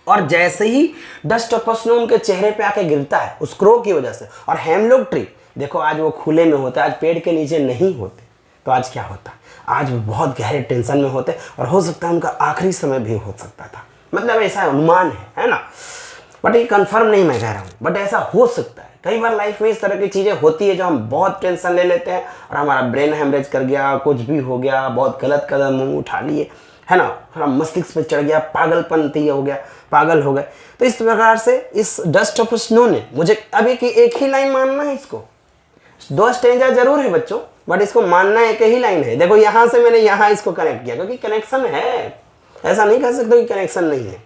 और जैसे ही डस्ट ऑफ स्नो उनके चेहरे पे आके गिरता है उस क्रो की वजह से, और हेमलॉक ट्री देखो आज वो खुले में होता है, आज पेड़ के नीचे नहीं होते, तो आज क्या होता, आज वो बहुत गहरे टेंशन में होते, और हो सकता है उनका आखिरी समय भी हो सकता था। मतलब ऐसा अनुमान है ना, बट ये कंफर्म नहीं मैं कह रहा हूँ, बट ऐसा हो सकता है। कई बार लाइफ में इस तरह की चीज़ें होती है जो हम बहुत टेंशन ले लेते हैं और हमारा ब्रेन हेमरेज कर गया, कुछ भी हो गया, बहुत गलत कदम उठा लिए, है ना, थोड़ा मस्तिष्क पे चढ़ गया, पागलपंती हो गया, पागल हो गए। तो इस प्रकार से इस डस्ट ऑफ स्नो ने मुझे अभी की एक ही लाइन मानना है, इसको 2 स्टेंजा जरूर है बच्चों, बट इसको मानना एक ही लाइन है। देखो यहाँ से मैंने यहाँ इसको कनेक्ट किया क्योंकि कनेक्शन है, ऐसा नहीं कह सकते कि कनेक्शन नहीं है।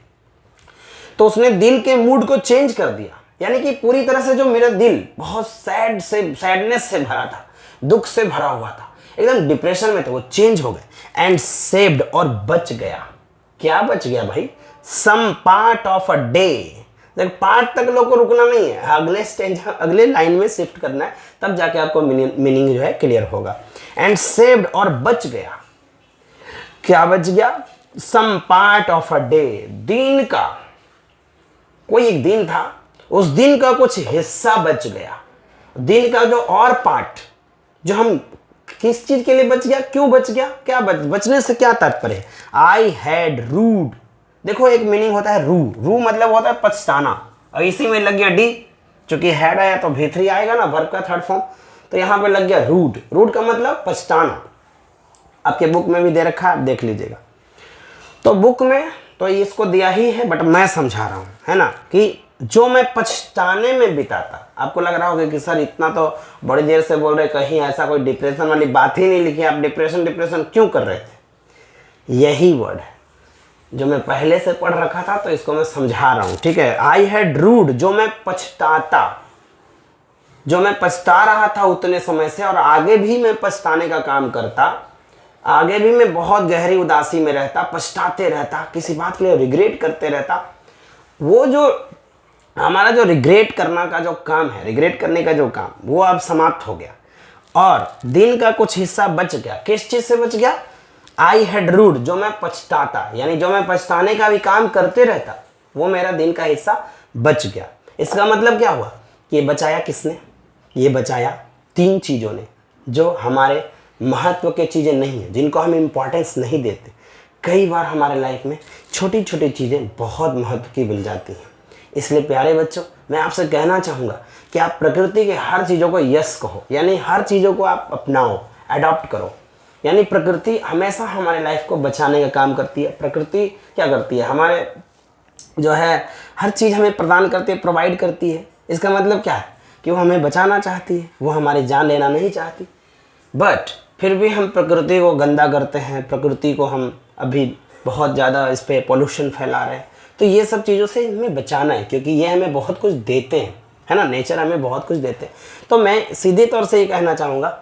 तो उसने दिल के मूड को चेंज कर दिया, यानी कि पूरी तरह से जो मेरा दिल बहुत सैडनेस से भरा था, दुख से भरा हुआ था, एकदम डिप्रेशन में थे, वो चेंज हो गए। एंड सेव्ड और बच गया। क्या बच गया भाई? Some part of a day. देख पार्ट तक लोग को रुकना नहीं है, अगले स्टेज अगले लाइन में शिफ्ट करना है, तब जाके आपको मीनिंग जो है क्लियर होगा। एंड सेव्ड और बच गया। क्या बच गया? Some part of a day. दिन का कोई एक दिन था, उस दिन का कुछ हिस्सा बच गया। दिन का जो और पार्ट जो हम किस चीज के लिए बच गया, क्यों बच गया, क्या बचने से क्या तात्पर्य है? I had rued. देखो एक मीनिंग होता है रू मतलब होता है पछताना, और इसी में लग गया डी, चूंकि हैड आया तो V3 आएगा ना, वर्ब का थर्ड फॉर्म, तो यहां पे लग गया रूड। रूड का मतलब पछताना। आपके बुक में भी दे रखा है, आप देख लीजिएगा। तो बुक में तो इसको दिया ही है, बट मैं समझा रहा हूं, है ना, कि जो मैं पछताने में बिताता। आपको लग रहा होगा कि सर इतना तो बड़ी देर से बोल रहे, कहीं ऐसा कोई डिप्रेशन वाली बात ही नहीं लिखी, आप डिप्रेशन क्यों कर रहे थे? यही वर्ड है जो मैं पहले से पढ़ रखा था, तो इसको मैं समझा रहा हूं, ठीक है। आई हैड रूड, जो मैं पछताता, जो मैं पछता रहा था उतने समय से, और आगे भी मैं पछताने का काम करता, आगे भी मैं बहुत गहरी उदासी में रहता, पछताते रहता, किसी बात के लिए रिग्रेट करते रहता। वो जो हमारा जो रिग्रेट करना का जो काम है, रिग्रेट करने का जो काम, वो अब समाप्त हो गया। और दिन का कुछ हिस्सा बच गया। किस चीज से बच गया? आई हैड रूड, जो मैं पछताता, यानी जो मैं पछताने का भी काम करते रहता, वो मेरा दिन का हिस्सा बच गया। इसका मतलब क्या हुआ? ये बचाया किसने? ये बचाया तीन चीजों ने, जो हमारे महत्व के चीजें नहीं है, जिनको हम इंपॉर्टेंस नहीं देते। कई बार हमारे लाइफ में छोटी छोटी चीजें बहुत महत्व की बन जाती हैं। इसलिए प्यारे बच्चों, मैं आपसे कहना चाहूँगा कि आप प्रकृति के हर चीज़ों को यस कहो, यानी हर चीज़ों को आप अपनाओ, अडॉप्ट करो। यानी प्रकृति हमेशा हमारे लाइफ को बचाने का काम करती है। प्रकृति क्या करती है? हमारे जो है हर चीज़ हमें प्रदान करती है, प्रोवाइड करती है। इसका मतलब क्या है? कि वो हमें बचाना चाहती है, वो हमारी जान लेना नहीं चाहती। बट फिर भी हम प्रकृति को गंदा करते हैं, प्रकृति को हम अभी बहुत ज़्यादा इस पर पॉल्यूशन फैला रहे हैं। तो ये सब चीज़ों से हमें बचाना है, क्योंकि ये हमें बहुत कुछ देते हैं, है ना, नेचर हमें बहुत कुछ देते हैं। तो मैं सीधे तौर से ये कहना चाहूँगा,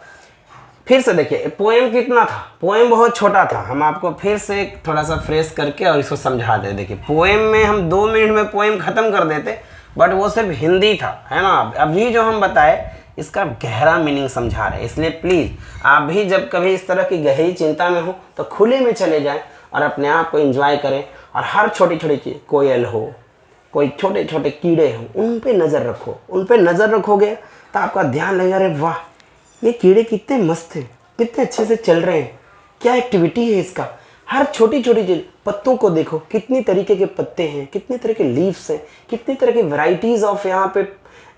फिर से देखिए पोएम कितना था, पोएम बहुत छोटा था। हम आपको फिर से थोड़ा सा फ्रेश करके और इसको समझा दे। देखिए पोएम में हम 2 मिनट में पोएम ख़त्म कर देते, बट वो सिर्फ हिंदी था, है ना। अभी जो हम बताए इसका गहरा मीनिंग समझा रहे हैं। इसलिए प्लीज़ आप भी जब कभी इस तरह की गहरी चिंता में हो तो खुले में चले जाएं और अपने आप को एंजॉय करें। और हर छोटी छोटी चीज़, कोयल हो, कोई छोटे छोटे कीड़े हो, उन पे नज़र रखो। उन पे नज़र रखोगे तो आपका ध्यान लगेगा, अरे वाह ये कीड़े कितने मस्त हैं, कितने अच्छे से चल रहे हैं, क्या एक्टिविटी है इसका। हर छोटी छोटी चीज़, पत्तों को देखो, कितनी तरीके के पत्ते हैं, कितने तरह के लीव्स हैं, कितनी तरह के वैरायटीज़ ऑफ यहाँ पे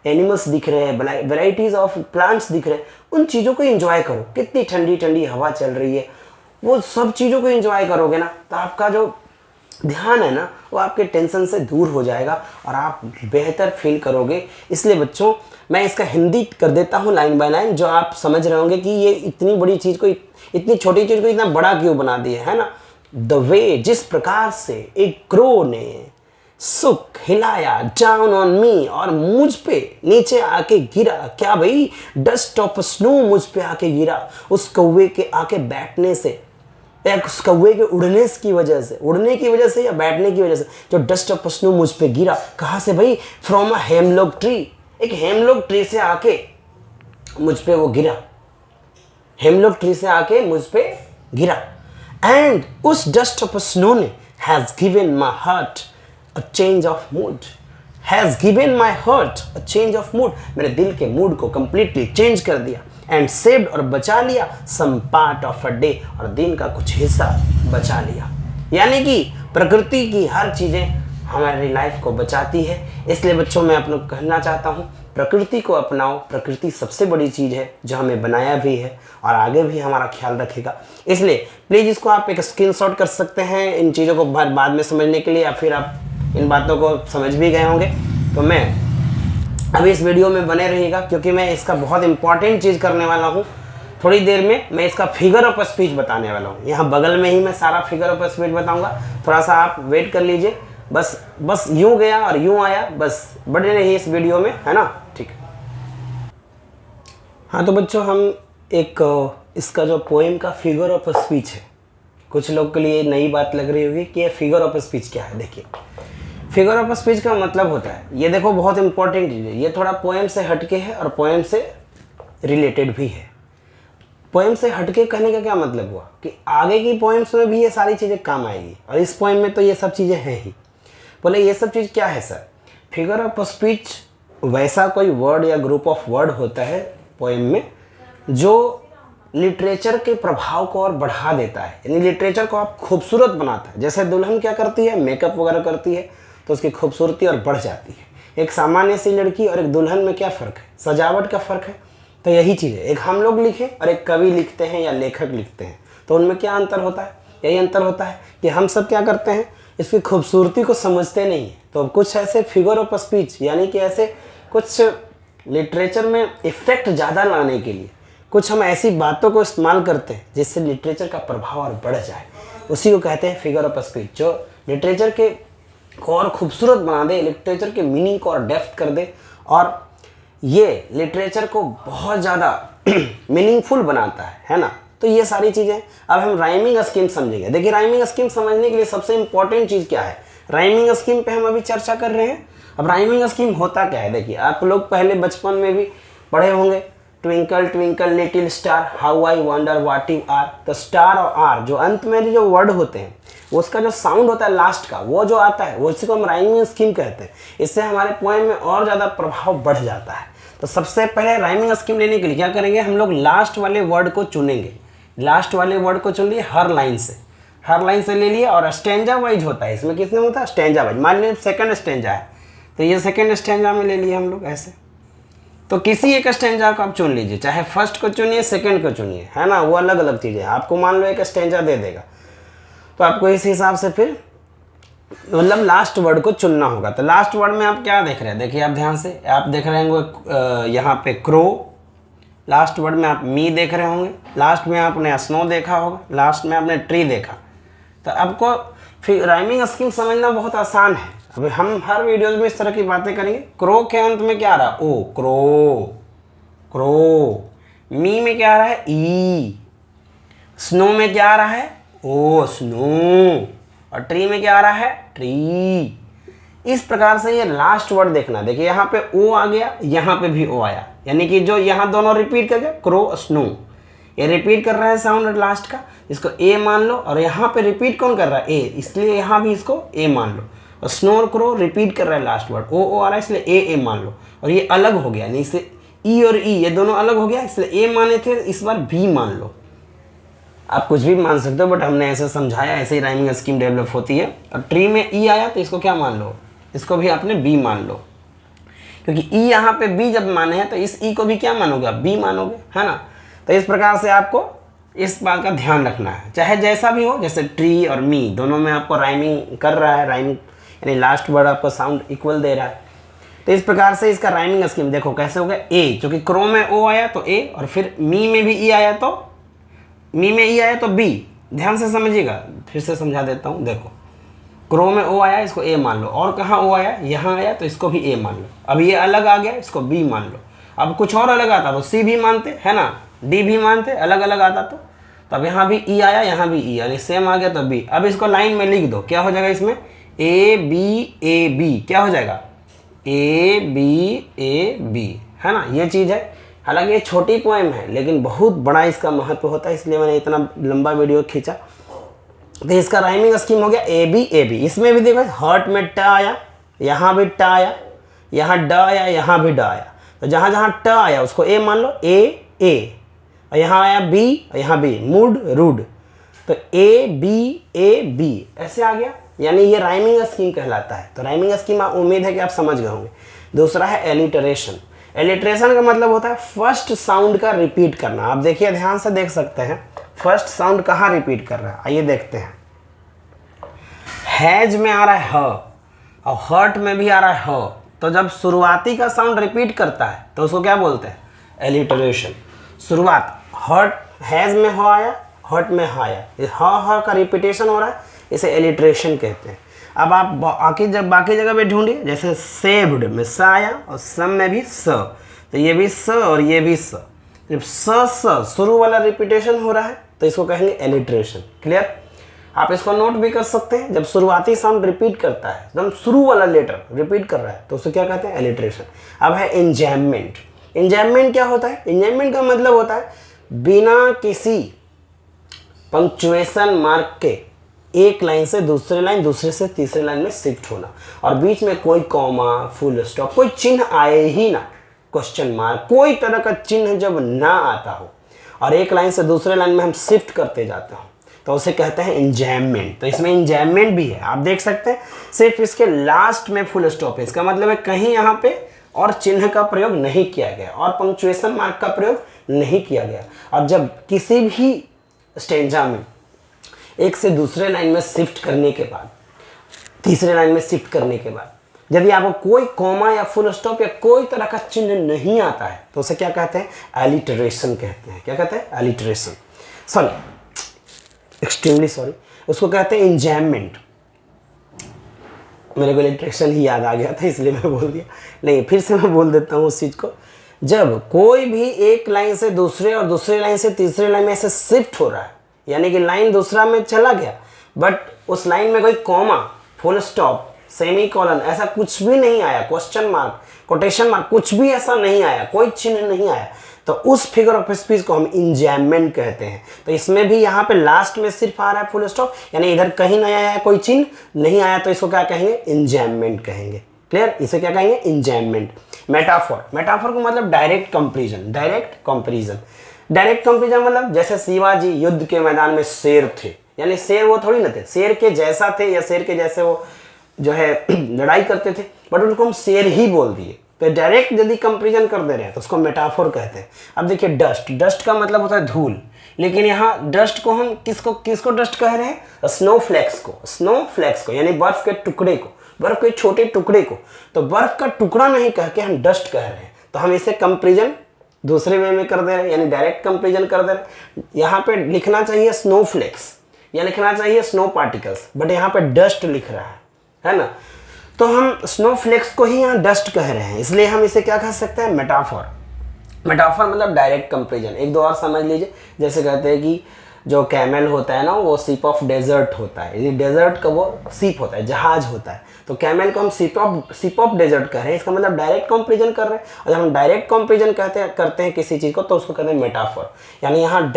एनिमल्स दिख रहे हैं, वैरायटीज़ ऑफ प्लांट्स दिख रहे हैं। उन चीज़ों को एंजॉय करो। कितनी ठंडी ठंडी हवा चल रही है, वो सब चीज़ों को एंजॉय करोगे ना, तो आपका जो ध्यान है ना, वो आपके टेंशन से दूर हो जाएगा और आप बेहतर फील करोगे। इसलिए बच्चों मैं इसका हिंदी कर देता हूँ लाइन बाय लाइन, जो आप समझ रहे होंगे कि ये इतनी बड़ी चीज़ को, इतनी छोटी चीज़ को इतना बड़ा क्यों बना दिया, है ना। द वे, जिस प्रकार से एक क्रो ने सुख हिलाया डाउन ऑन मी, और मुझ पे नीचे आके गिरा। क्या भाई? डस्ट ऑफ स्नो मुझ पे आके गिरा, उस कौवे के आके बैठने से, या उस कौवे के उड़ने की वजह से, उड़ने की वजह से या बैठने की वजह से, जो डस्ट ऑफ स्नो मुझ पे गिरा। कहाँ से भाई? फ्रॉम अ हेमलॉक ट्री, एक हेमलॉक ट्री से आके मुझ पे वो गिरा, हेमलॉक ट्री से आके मुझ पे गिरा। एंड उस डस्ट ऑफ स्नो ने has given my heart a change of mood, has given my heart a change of mood, मेरे दिल के मूड को कंप्लीटली चेंज कर दिया। एंड सेव्ड, और बचा लिया, some part of a day, और दिन का कुछ हिस्सा बचा लिया। यानी कि प्रकृति की हर चीज़ें हमारी लाइफ को बचाती है। इसलिए बच्चों मैं आप लोग कहना चाहता हूँ, प्रकृति को अपनाओ। प्रकृति सबसे बड़ी चीज़ है जो हमें बनाया भी है और आगे भी हमारा ख्याल रखेगा। इसलिए प्लीज़ इसको आप एक स्क्रीनशॉट कर सकते हैं इन चीज़ों को बाद में समझने के लिए, या फिर आप इन बातों को समझ भी गए होंगे। तो मैं अभी इस वीडियो में बने रहिएगा, क्योंकि मैं इसका बहुत इंपॉर्टेंट चीज़ करने वाला हूँ। थोड़ी देर में मैं इसका फिगर ऑफ स्पीच बताने वाला हूँ। यहाँ बगल में ही मैं सारा फिगर ऑफ स्पीच बताऊँगा, थोड़ा सा आप वेट कर लीजिए। बस यूँ गया और यूँ आया, बस बने रहिए इस वीडियो में, है ना। ठीक है। हाँ तो बच्चों हम इसका जो पोएम का फिगर ऑफ स्पीच है, कुछ लोग के लिए नई बात लग रही होगी कि ये फिगर ऑफ स्पीच क्या है। देखिए, फिगर ऑफ स्पीच का मतलब होता है, ये देखो बहुत इंपॉर्टेंट चीज़ है, ये थोड़ा पोएम से हटके है और पोएम से रिलेटेड भी है। पोएम से हटके कहने का क्या मतलब हुआ कि आगे की पोएम्स में भी ये सारी चीज़ें काम आएगी और इस पोएम में तो ये सब चीज़ें हैं ही। बोले ये सब चीज़ क्या है सर? फिगर ऑफ स्पीच वैसा कोई वर्ड या ग्रुप ऑफ वर्ड होता है पोएम में जो लिटरेचर के प्रभाव को और बढ़ा देता है, यानी लिटरेचर को आप खूबसूरत बनाता है। जैसे दुल्हन क्या करती है, मेकअप वगैरह करती है तो उसकी खूबसूरती और बढ़ जाती है। एक सामान्य सी लड़की और एक दुल्हन में क्या फ़र्क है? सजावट का फ़र्क है। तो यही चीज़ है, एक हम लोग लिखें और एक कवि लिखते हैं या लेखक लिखते हैं, तो उनमें क्या अंतर होता है? यही अंतर होता है कि हम सब क्या करते हैं, इसकी खूबसूरती को समझते नहीं हैं। तो कुछ ऐसे फिगर ऑफ स्पीच यानी कि ऐसे कुछ लिटरेचर में इफ़ेक्ट ज़्यादा लाने के लिए कुछ हम ऐसी बातों को इस्तेमाल करते हैं जिससे लिटरेचर का प्रभाव और बढ़ जाए, उसी को कहते हैं फिगर ऑफ स्पीच, जो लिटरेचर के को और खूबसूरत बना दे, लिटरेचर के मीनिंग को और डेप्थ कर दे और ये लिटरेचर को बहुत ज़्यादा मीनिंगफुल बनाता है ना। तो ये सारी चीज़ें अब हम राइमिंग स्कीम समझेंगे। देखिए, राइमिंग स्कीम समझने के लिए सबसे इंपॉर्टेंट चीज़ क्या है? राइमिंग स्कीम पे हम अभी चर्चा कर रहे हैं। अब राइमिंग स्कीम होता क्या है? देखिए, आप लोग पहले बचपन में भी पढ़े होंगे, twinkle twinkle little star how I wonder what you are. तो स्टार और आर जो अंत में जो वर्ड होते हैं उसका जो साउंड होता है लास्ट का, वो जो आता है वो इसी को हम राइमिंग स्कीम कहते हैं। इससे हमारे पोएम में और ज़्यादा प्रभाव बढ़ जाता है। तो सबसे पहले राइमिंग स्कीम लेने के लिए क्या करेंगे, हम लोग लास्ट वाले वर्ड को चुनेंगे। लास्ट वाले वर्ड को चुन लिए हर लाइन से ले लिए और स्टेंजा वाइज होता है। इसमें किसमें होता है? Stanza wise. मान लीजिए सेकंड स्टेंजा है तो ये सेकंड स्टेंजा में ले लिए हम लोग ऐसे। तो किसी एक स्टेंजा को आप चुन लीजिए, चाहे फर्स्ट को चुनिए सेकंड को चुनिए, है ना, वो अलग अलग चीज़ें। आपको मान लो एक स्टेंजा दे देगा तो आपको इस हिसाब से फिर मतलब लास्ट वर्ड को चुनना होगा। तो लास्ट वर्ड में आप क्या देख रहे हैं? देखिए आप ध्यान से, आप देख रहे होंगे यहाँ पे क्रो, लास्ट वर्ड में आप मी देख रहे होंगे, लास्ट में आपने स्नो देखा होगा, लास्ट में आपने ट्री देखा। तो आपको फिर राइमिंग स्कीम समझना बहुत आसान है। अभी हम हर वीडियोज में इस तरह की बातें करेंगे। क्रो के अंत में क्या आ रहा है? ओ, क्रो क्रो। मी में क्या आ रहा है? ई। स्नो में क्या आ रहा है? ओ, स्नो। और ट्री में क्या आ रहा है? ट्री। इस प्रकार से ये लास्ट वर्ड देखना। देखिए यहाँ पे ओ आ गया, यहाँ पे भी ओ आया, यानी कि जो यहाँ दोनों रिपीट कर गए, क्रो स्नो, ये रिपीट कर रहा है साउंड लास्ट का, इसको ए मान लो। और यहाँ पे रिपीट कौन कर रहा है? ए, इसलिए यहाँ भी इसको ए मान लो। और स्नो और क्रो रिपीट कर रहा है लास्ट वर्ड, ओ आ रहा है इसलिए ए मान लो। और ये अलग हो गया, नहीं से ई और ई ये दोनों अलग हो गया, इसलिए ए माने थे, इस बार बी मान लो। आप कुछ भी मान सकते हो बट हमने ऐसे समझाया, ऐसे ही राइमिंग स्कीम डेवलप होती है। और ट्री में ई आया तो इसको क्या मान लो? इसको भी आपने बी मान लो, क्योंकि ई यहाँ पे बी जब माने हैं तो इस ई को भी क्या मानोगे? आप बी मानोगे, है ना। तो इस प्रकार से आपको इस बात का ध्यान रखना है, चाहे जैसा भी हो। जैसे ट्री और मी दोनों में आपको राइमिंग कर रहा है, राइमिंग यानी लास्ट वर्ड आपको साउंड इक्वल दे रहा है। तो इस प्रकार से इसका राइमिंग स्कीम देखो कैसे हो गया। ए, क्योंकि क्रो में ओ आया तो ए, और फिर मी में भी ई आया तो मी में ई आया तो बी। ध्यान से समझिएगा, फिर से समझा देता हूँ। देखो, क्रो में ओ आया, इसको ए मान लो। और कहाँ ओ आया? यहाँ आया तो इसको भी ए मान लो। अब ये अलग आ गया, इसको बी मान लो। अब कुछ और अलग आता तो सी भी मानते, है ना, डी भी मानते, अलग अलग आता तो अब यहाँ भी ई आया, यहाँ भी ई, यानी सेम आ गया तो बी। अब इसको लाइन में लिख दो, क्या हो जाएगा इसमें? ए बी, क्या हो जाएगा? ए बी, है ना। ये चीज़ है। हालांकि ये छोटी पोएम है लेकिन बहुत बड़ा इसका महत्व होता है, इसलिए मैंने इतना लंबा वीडियो खींचा। तो इसका राइमिंग स्कीम हो गया ए बी। इसमें भी देखो हर्ट में ट आया, यहाँ भी ट आया, यहाँ ड आया, यहाँ भी ड आया। तो जहाँ जहाँ ट आया उसको ए मान लो, ए। और यहाँ आया बी, और यहाँ बी, मूड रूड। तो ए बी ऐसे आ गया, यानी ये राइमिंग स्कीम कहलाता है। तो राइमिंग स्कीम उम्मीद है कि आप समझ गए होंगे। दूसरा है एलिटरेशन। एलिटरेशन का मतलब होता है फर्स्ट साउंड का रिपीट करना। आप देखिए, ध्यान से देख सकते हैं फर्स्ट साउंड कहाँ रिपीट कर रहा है। आइए देखते हैं। हैज में आ रहा है ह और हर्ट में भी आ रहा है ह। तो जब शुरुआती का साउंड रिपीट करता है तो उसको क्या बोलते हैं? एलिटरेशन। शुरुआत हर्ट, हैज में ह आया, हर्ट में ह आया, ह का रिपीटेशन हो रहा है, इसे एलिटरेशन कहते हैं। अब आप बाकी जगह पे ढूंढिए, जैसे सेव्ड में स आया और सम में भी स, तो ये भी स और ये भी स। जब स शुरू वाला रिपीटेशन हो रहा है तो इसको कहेंगे एलिट्रेशन। क्लियर? आप इसको नोट भी कर सकते हैं, जब शुरुआती साउंड रिपीट करता है, एकदम शुरू वाला लेटर रिपीट कर रहा है तो उसे क्या कहते हैं? एलिट्रेशन। अब है इंजैममेंट। इंजैममेंट क्या होता है? इंजैममेंट का मतलब होता है बिना किसी पंक्चुएशन मार्क के एक लाइन से दूसरे लाइन, दूसरे से तीसरे लाइन में शिफ्ट होना, और बीच में कोई कॉमा, फुल स्टॉप, कोई चिन्ह आए ही ना, क्वेश्चन मार्क, कोई तरह का चिन्ह जब ना आता हो और एक लाइन से दूसरे लाइन में हम शिफ्ट करते जाते हो तो उसे कहते हैं इंजैममेंट। तो इसमें इंजैममेंट भी है, आप देख सकते हैं सिर्फ इसके लास्ट में फुल स्टॉप है। इसका मतलब है कहीं यहाँ पे और चिन्ह का प्रयोग नहीं किया गया और पंक्चुएशन मार्क का प्रयोग नहीं किया गया। और जब किसी भी स्टेंजा में एक से दूसरे लाइन में शिफ्ट करने के बाद, तीसरे लाइन में शिफ्ट करने के बाद यदि आपको कोई कॉमा या फुल स्टॉप या कोई तरह का चिन्ह नहीं आता है तो उसे क्या कहते हैं? एलिटरेशन कहते हैं। क्या कहते हैं? एलिटरेशन। सॉरी, एक्सट्रीमली सॉरी, उसको कहते हैं इंजैममेंट। मेरे को एलिटरेशन ही याद आ गया था इसलिए मैं बोल दिया। नहीं, फिर से मैं बोल देता हूँ उस चीज़ को। जब कोई भी एक लाइन से दूसरे और दूसरे लाइन से तीसरे लाइन में ऐसे शिफ्ट हो रहा है, यानी कि लाइन दूसरा में चला गया बट उस लाइन में कोई comma, full stop, semi colon ऐसा कुछ भी नहीं आया, क्वेश्चन मार्क, कोटेशन मार्क कुछ भी ऐसा नहीं आया, कोई चिन्ह नहीं आया, तो उस फिगर ऑफ स्पीच को हम इंजैममेंट कहते हैं। तो इसमें भी यहाँ पे लास्ट में सिर्फ आ रहा है फुल स्टॉप, यानी इधर कहीं नहीं आया है, कोई चिन्ह नहीं आया, तो इसको क्या कहेंगे? इंजैममेंट कहेंगे। क्लियर? इसे क्या कहेंगे? इंजैममेंट। मेटाफोर। मेटाफोर को मतलब direct comparison. Direct comparison. Direct comparison मतलब जैसे शिवाजी युद्ध के मैदान में शेर थे, यानी शेर वो थोड़ी ना थे, शेर के जैसा थे या शेर के जैसे वो जो है लड़ाई करते थे, बट उनको हम शेर ही बोल दिए। तो डायरेक्ट यदि कंपैरिजन कर दे रहे हैं तो उसको मेटाफोर कहते हैं। अब देखिए डस्ट। डस्ट का मतलब होता है धूल, लेकिन यहाँ डस्ट को हम किसको डस्ट कह रहे हैं? स्नोफ्लेक्स को। स्नोफ्लेक्स को यानी बर्फ के टुकड़े को, बर्फ के छोटे टुकड़े को। तो बर्फ का टुकड़ा नहीं कह के हम डस्ट कह रहे हैं, तो हम इसे कंपैरिजन दूसरे वे में कर दे रहे हैं, यानी डायरेक्ट कंपैरिजन कर दे रहे हैं। यहाँ पे लिखना चाहिए स्नोफ्लेक्स या लिखना चाहिए स्नो पार्टिकल्स, बट यहाँ पे डस्ट लिख रहा है ना, तो हम स्नोफ्लेक्स को ही यहाँ डस्ट कह रहे हैं, इसलिए हम इसे क्या कह सकते हैं? मेटाफोर। मेटाफोर मतलब डायरेक्ट कंपैरिजन। एक दो और समझ लीजिए, जैसे कहते हैं कि जो कैमल होता है ना वो शिप ऑफ डेजर्ट होता है, यदि डेजर्ट का वो शिप होता है, जहाज होता है, तो कैमल को हम शिप ऑफ डेजर्ट कह रहे हैं, इसका मतलब डायरेक्ट कंपैरिजन कर रहे हैं। और जब हम डायरेक्ट कंपैरिजन करते हैं किसी चीज़ को तो उसको कहते हैं मेटाफोर। यानी यहाँ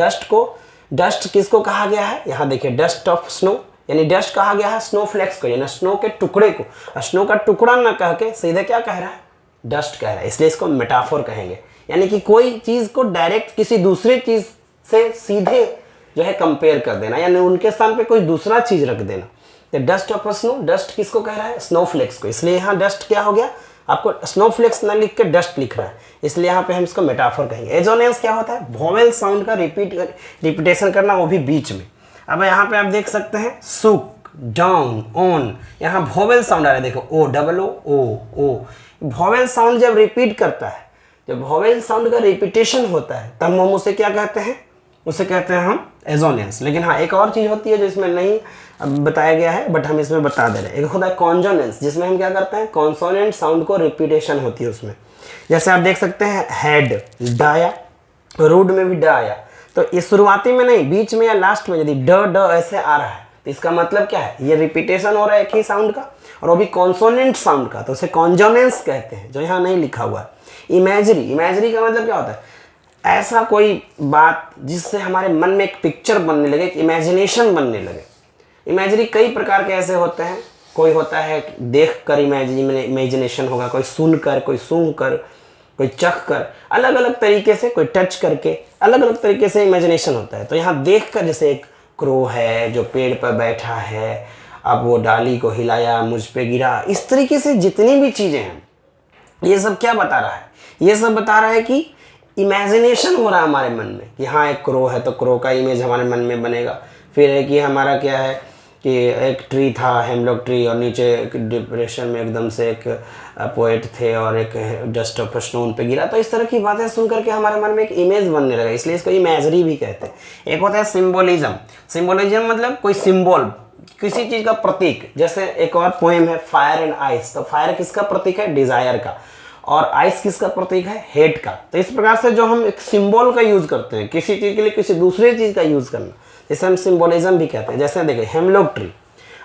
डस्ट किसको कहा गया है? यहाँ देखिए डस्ट ऑफ स्नो, यानी डस्ट कहा गया है स्नोफ्लेक्स को, यानी स्नो के टुकड़े को। और स्नो का टुकड़ा ना कह के सीधे क्या कह रहा है? डस्ट कह रहा है, इसलिए इसको मेटाफोर कहेंगे। यानी कि कोई चीज़ को डायरेक्ट किसी दूसरे चीज़ से सीधे जो है कंपेयर कर देना, यानी उनके स्थान पे कोई दूसरा चीज़ रख देना। तो डस्ट ऑफ स्नो, डस्ट किसको कह रहा है? स्नोफ्लेक्स को, इसलिए यहाँ डस्ट क्या हो गया? आपको स्नोफ्लेक्स ना लिख के डस्ट लिख रहा है, इसलिए यहाँ पे हम इसको मेटाफोर कहेंगे। एजोनेंस क्या होता है? वोवेल साउंड का रिपीटेशन करना, वो भी बीच में। अब यहाँ पे आप देख सकते हैं सुक, डाउन, ऑन, यहाँ वोवेल साउंड आ रहा है, देखो O double O. Vowel sound जब रिपीट करता है, जब वोवेल साउंड का रिपीटेशन होता है तब हम उसे क्या कहते हैं? उसे कहते हैं हम एजोनेंस। लेकिन हाँ, एक और चीज़ होती है जो इसमें नहीं बताया गया है बट हम इसमें बता दे रहे हैं। एक होता है कॉन्जोनेंस, जिसमें हम क्या करते हैं? कॉन्सोनेंट साउंड को रिपीटेशन होती है उसमें। जैसे आप देख सकते हैं हेड, ड आया, रूड में भी ड आया, तो इस शुरुआती में नहीं, बीच में या लास्ट में यदि ड ऐसे आ रहा है तो इसका मतलब क्या है? ये रिपीटेशन हो रहा है एक ही साउंड का, और वो भी कॉन्सोनेंट साउंड का, तो उसे कॉन्जोनेंस कहते हैं, जो यहाँ नहीं लिखा हुआ है। इमेजरी का मतलब क्या होता है? ऐसा कोई बात जिससे हमारे मन में एक पिक्चर बनने लगे, एक इमेजिनेशन बनने लगे। इमेजरी कई प्रकार के ऐसे होते हैं, कोई होता है देख कर इमेजिनेशन होगा, कोई सुन कर, कोई सूंघ कर, कोई चख कर, अलग अलग तरीके से, कोई टच करके, अलग अलग तरीके से इमेजिनेशन होता है। तो यहाँ देख कर, जैसे एक क्रो है जो पेड़ पर बैठा है, अब वो डाली को हिलाया, मुझ पे गिरा, इस तरीके से जितनी भी चीज़ें हैं, ये सब क्या बता रहा है? ये सब बता रहा है कि इमेजिनेशन हो रहा है हमारे मन में कि हाँ एक क्रो है तो क्रो का इमेज हमारे मन में बनेगा। फिर है कि हमारा क्या है कि एक ट्री था, हेमलॉक ट्री, और नीचे एक डिप्रेशन में एकदम से एक पोएट थे और एक डस्ट ऑफ स्नो उन पे गिरा। तो इस तरह की बातें सुन करके हमारे मन में एक इमेज बनने लगा, इसलिए इसको इमेजरी भी कहते हैं। एक होता है सिम्बोलिज्म। सिम्बोलिज्म मतलब कोई सिंबल, किसी चीज़ का प्रतीक। जैसे एक और पोएम है फायर एंड आइस, तो फायर किसका प्रतीक है? डिज़ायर का। और आइस किसका प्रतीक है? हेट का। तो इस प्रकार से जो हम एक सिंबल का यूज करते हैं किसी चीज के लिए किसी दूसरे चीज का यूज करना, जैसे हम सिंबोलिज्म भी कहते हैं। जैसे देखिए हेमलॉक ट्री,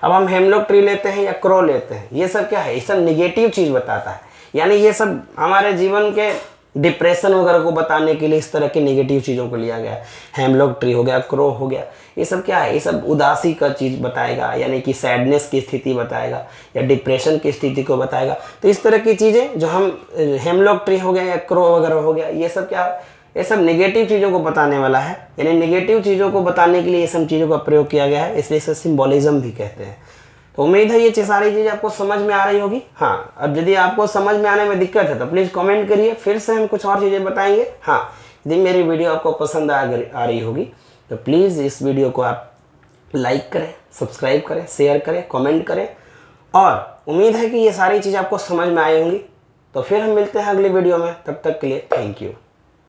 अब हम हेमलॉक ट्री लेते हैं या क्रो लेते हैं, ये सब क्या है? ये सब निगेटिव चीज बताता है, यानी ये सब हमारे जीवन के डिप्रेशन वगैरह को बताने के लिए इस तरह की नेगेटिव चीज़ों को लिया गया है। हेमलॉक ट्री हो गया, क्रो हो गया, ये सब क्या है? ये सब उदासी का चीज़ बताएगा, यानी कि सैडनेस की स्थिति बताएगा या डिप्रेशन की स्थिति को बताएगा। तो इस तरह की चीज़ें जो हम हेमलॉक ट्री हो गया या क्रो वगैरह हो गया, ये सब क्या है? ये सब नेगेटिव चीज़ों को बताने वाला है, यानी नेगेटिव चीज़ों को बताने के लिए ये सब चीज़ों का प्रयोग किया गया है, इसलिए इसे सिम्बोलिज्म भी कहते हैं। तो उम्मीद है ये सारी चीज़ आपको समझ में आ रही होगी। हाँ, अब यदि आपको समझ में आने में दिक्कत है तो प्लीज़ कमेंट करिए, फिर से हम कुछ और चीज़ें बताएंगे। हाँ, यदि मेरी वीडियो आपको पसंद आ रही होगी तो प्लीज़ इस वीडियो को आप लाइक करें, सब्सक्राइब करें, शेयर करें, कमेंट करें, और उम्मीद है कि ये सारी चीज़ आपको समझ में आई होंगी। तो फिर हम मिलते हैं अगली वीडियो में, तब तक के लिए थैंक यू।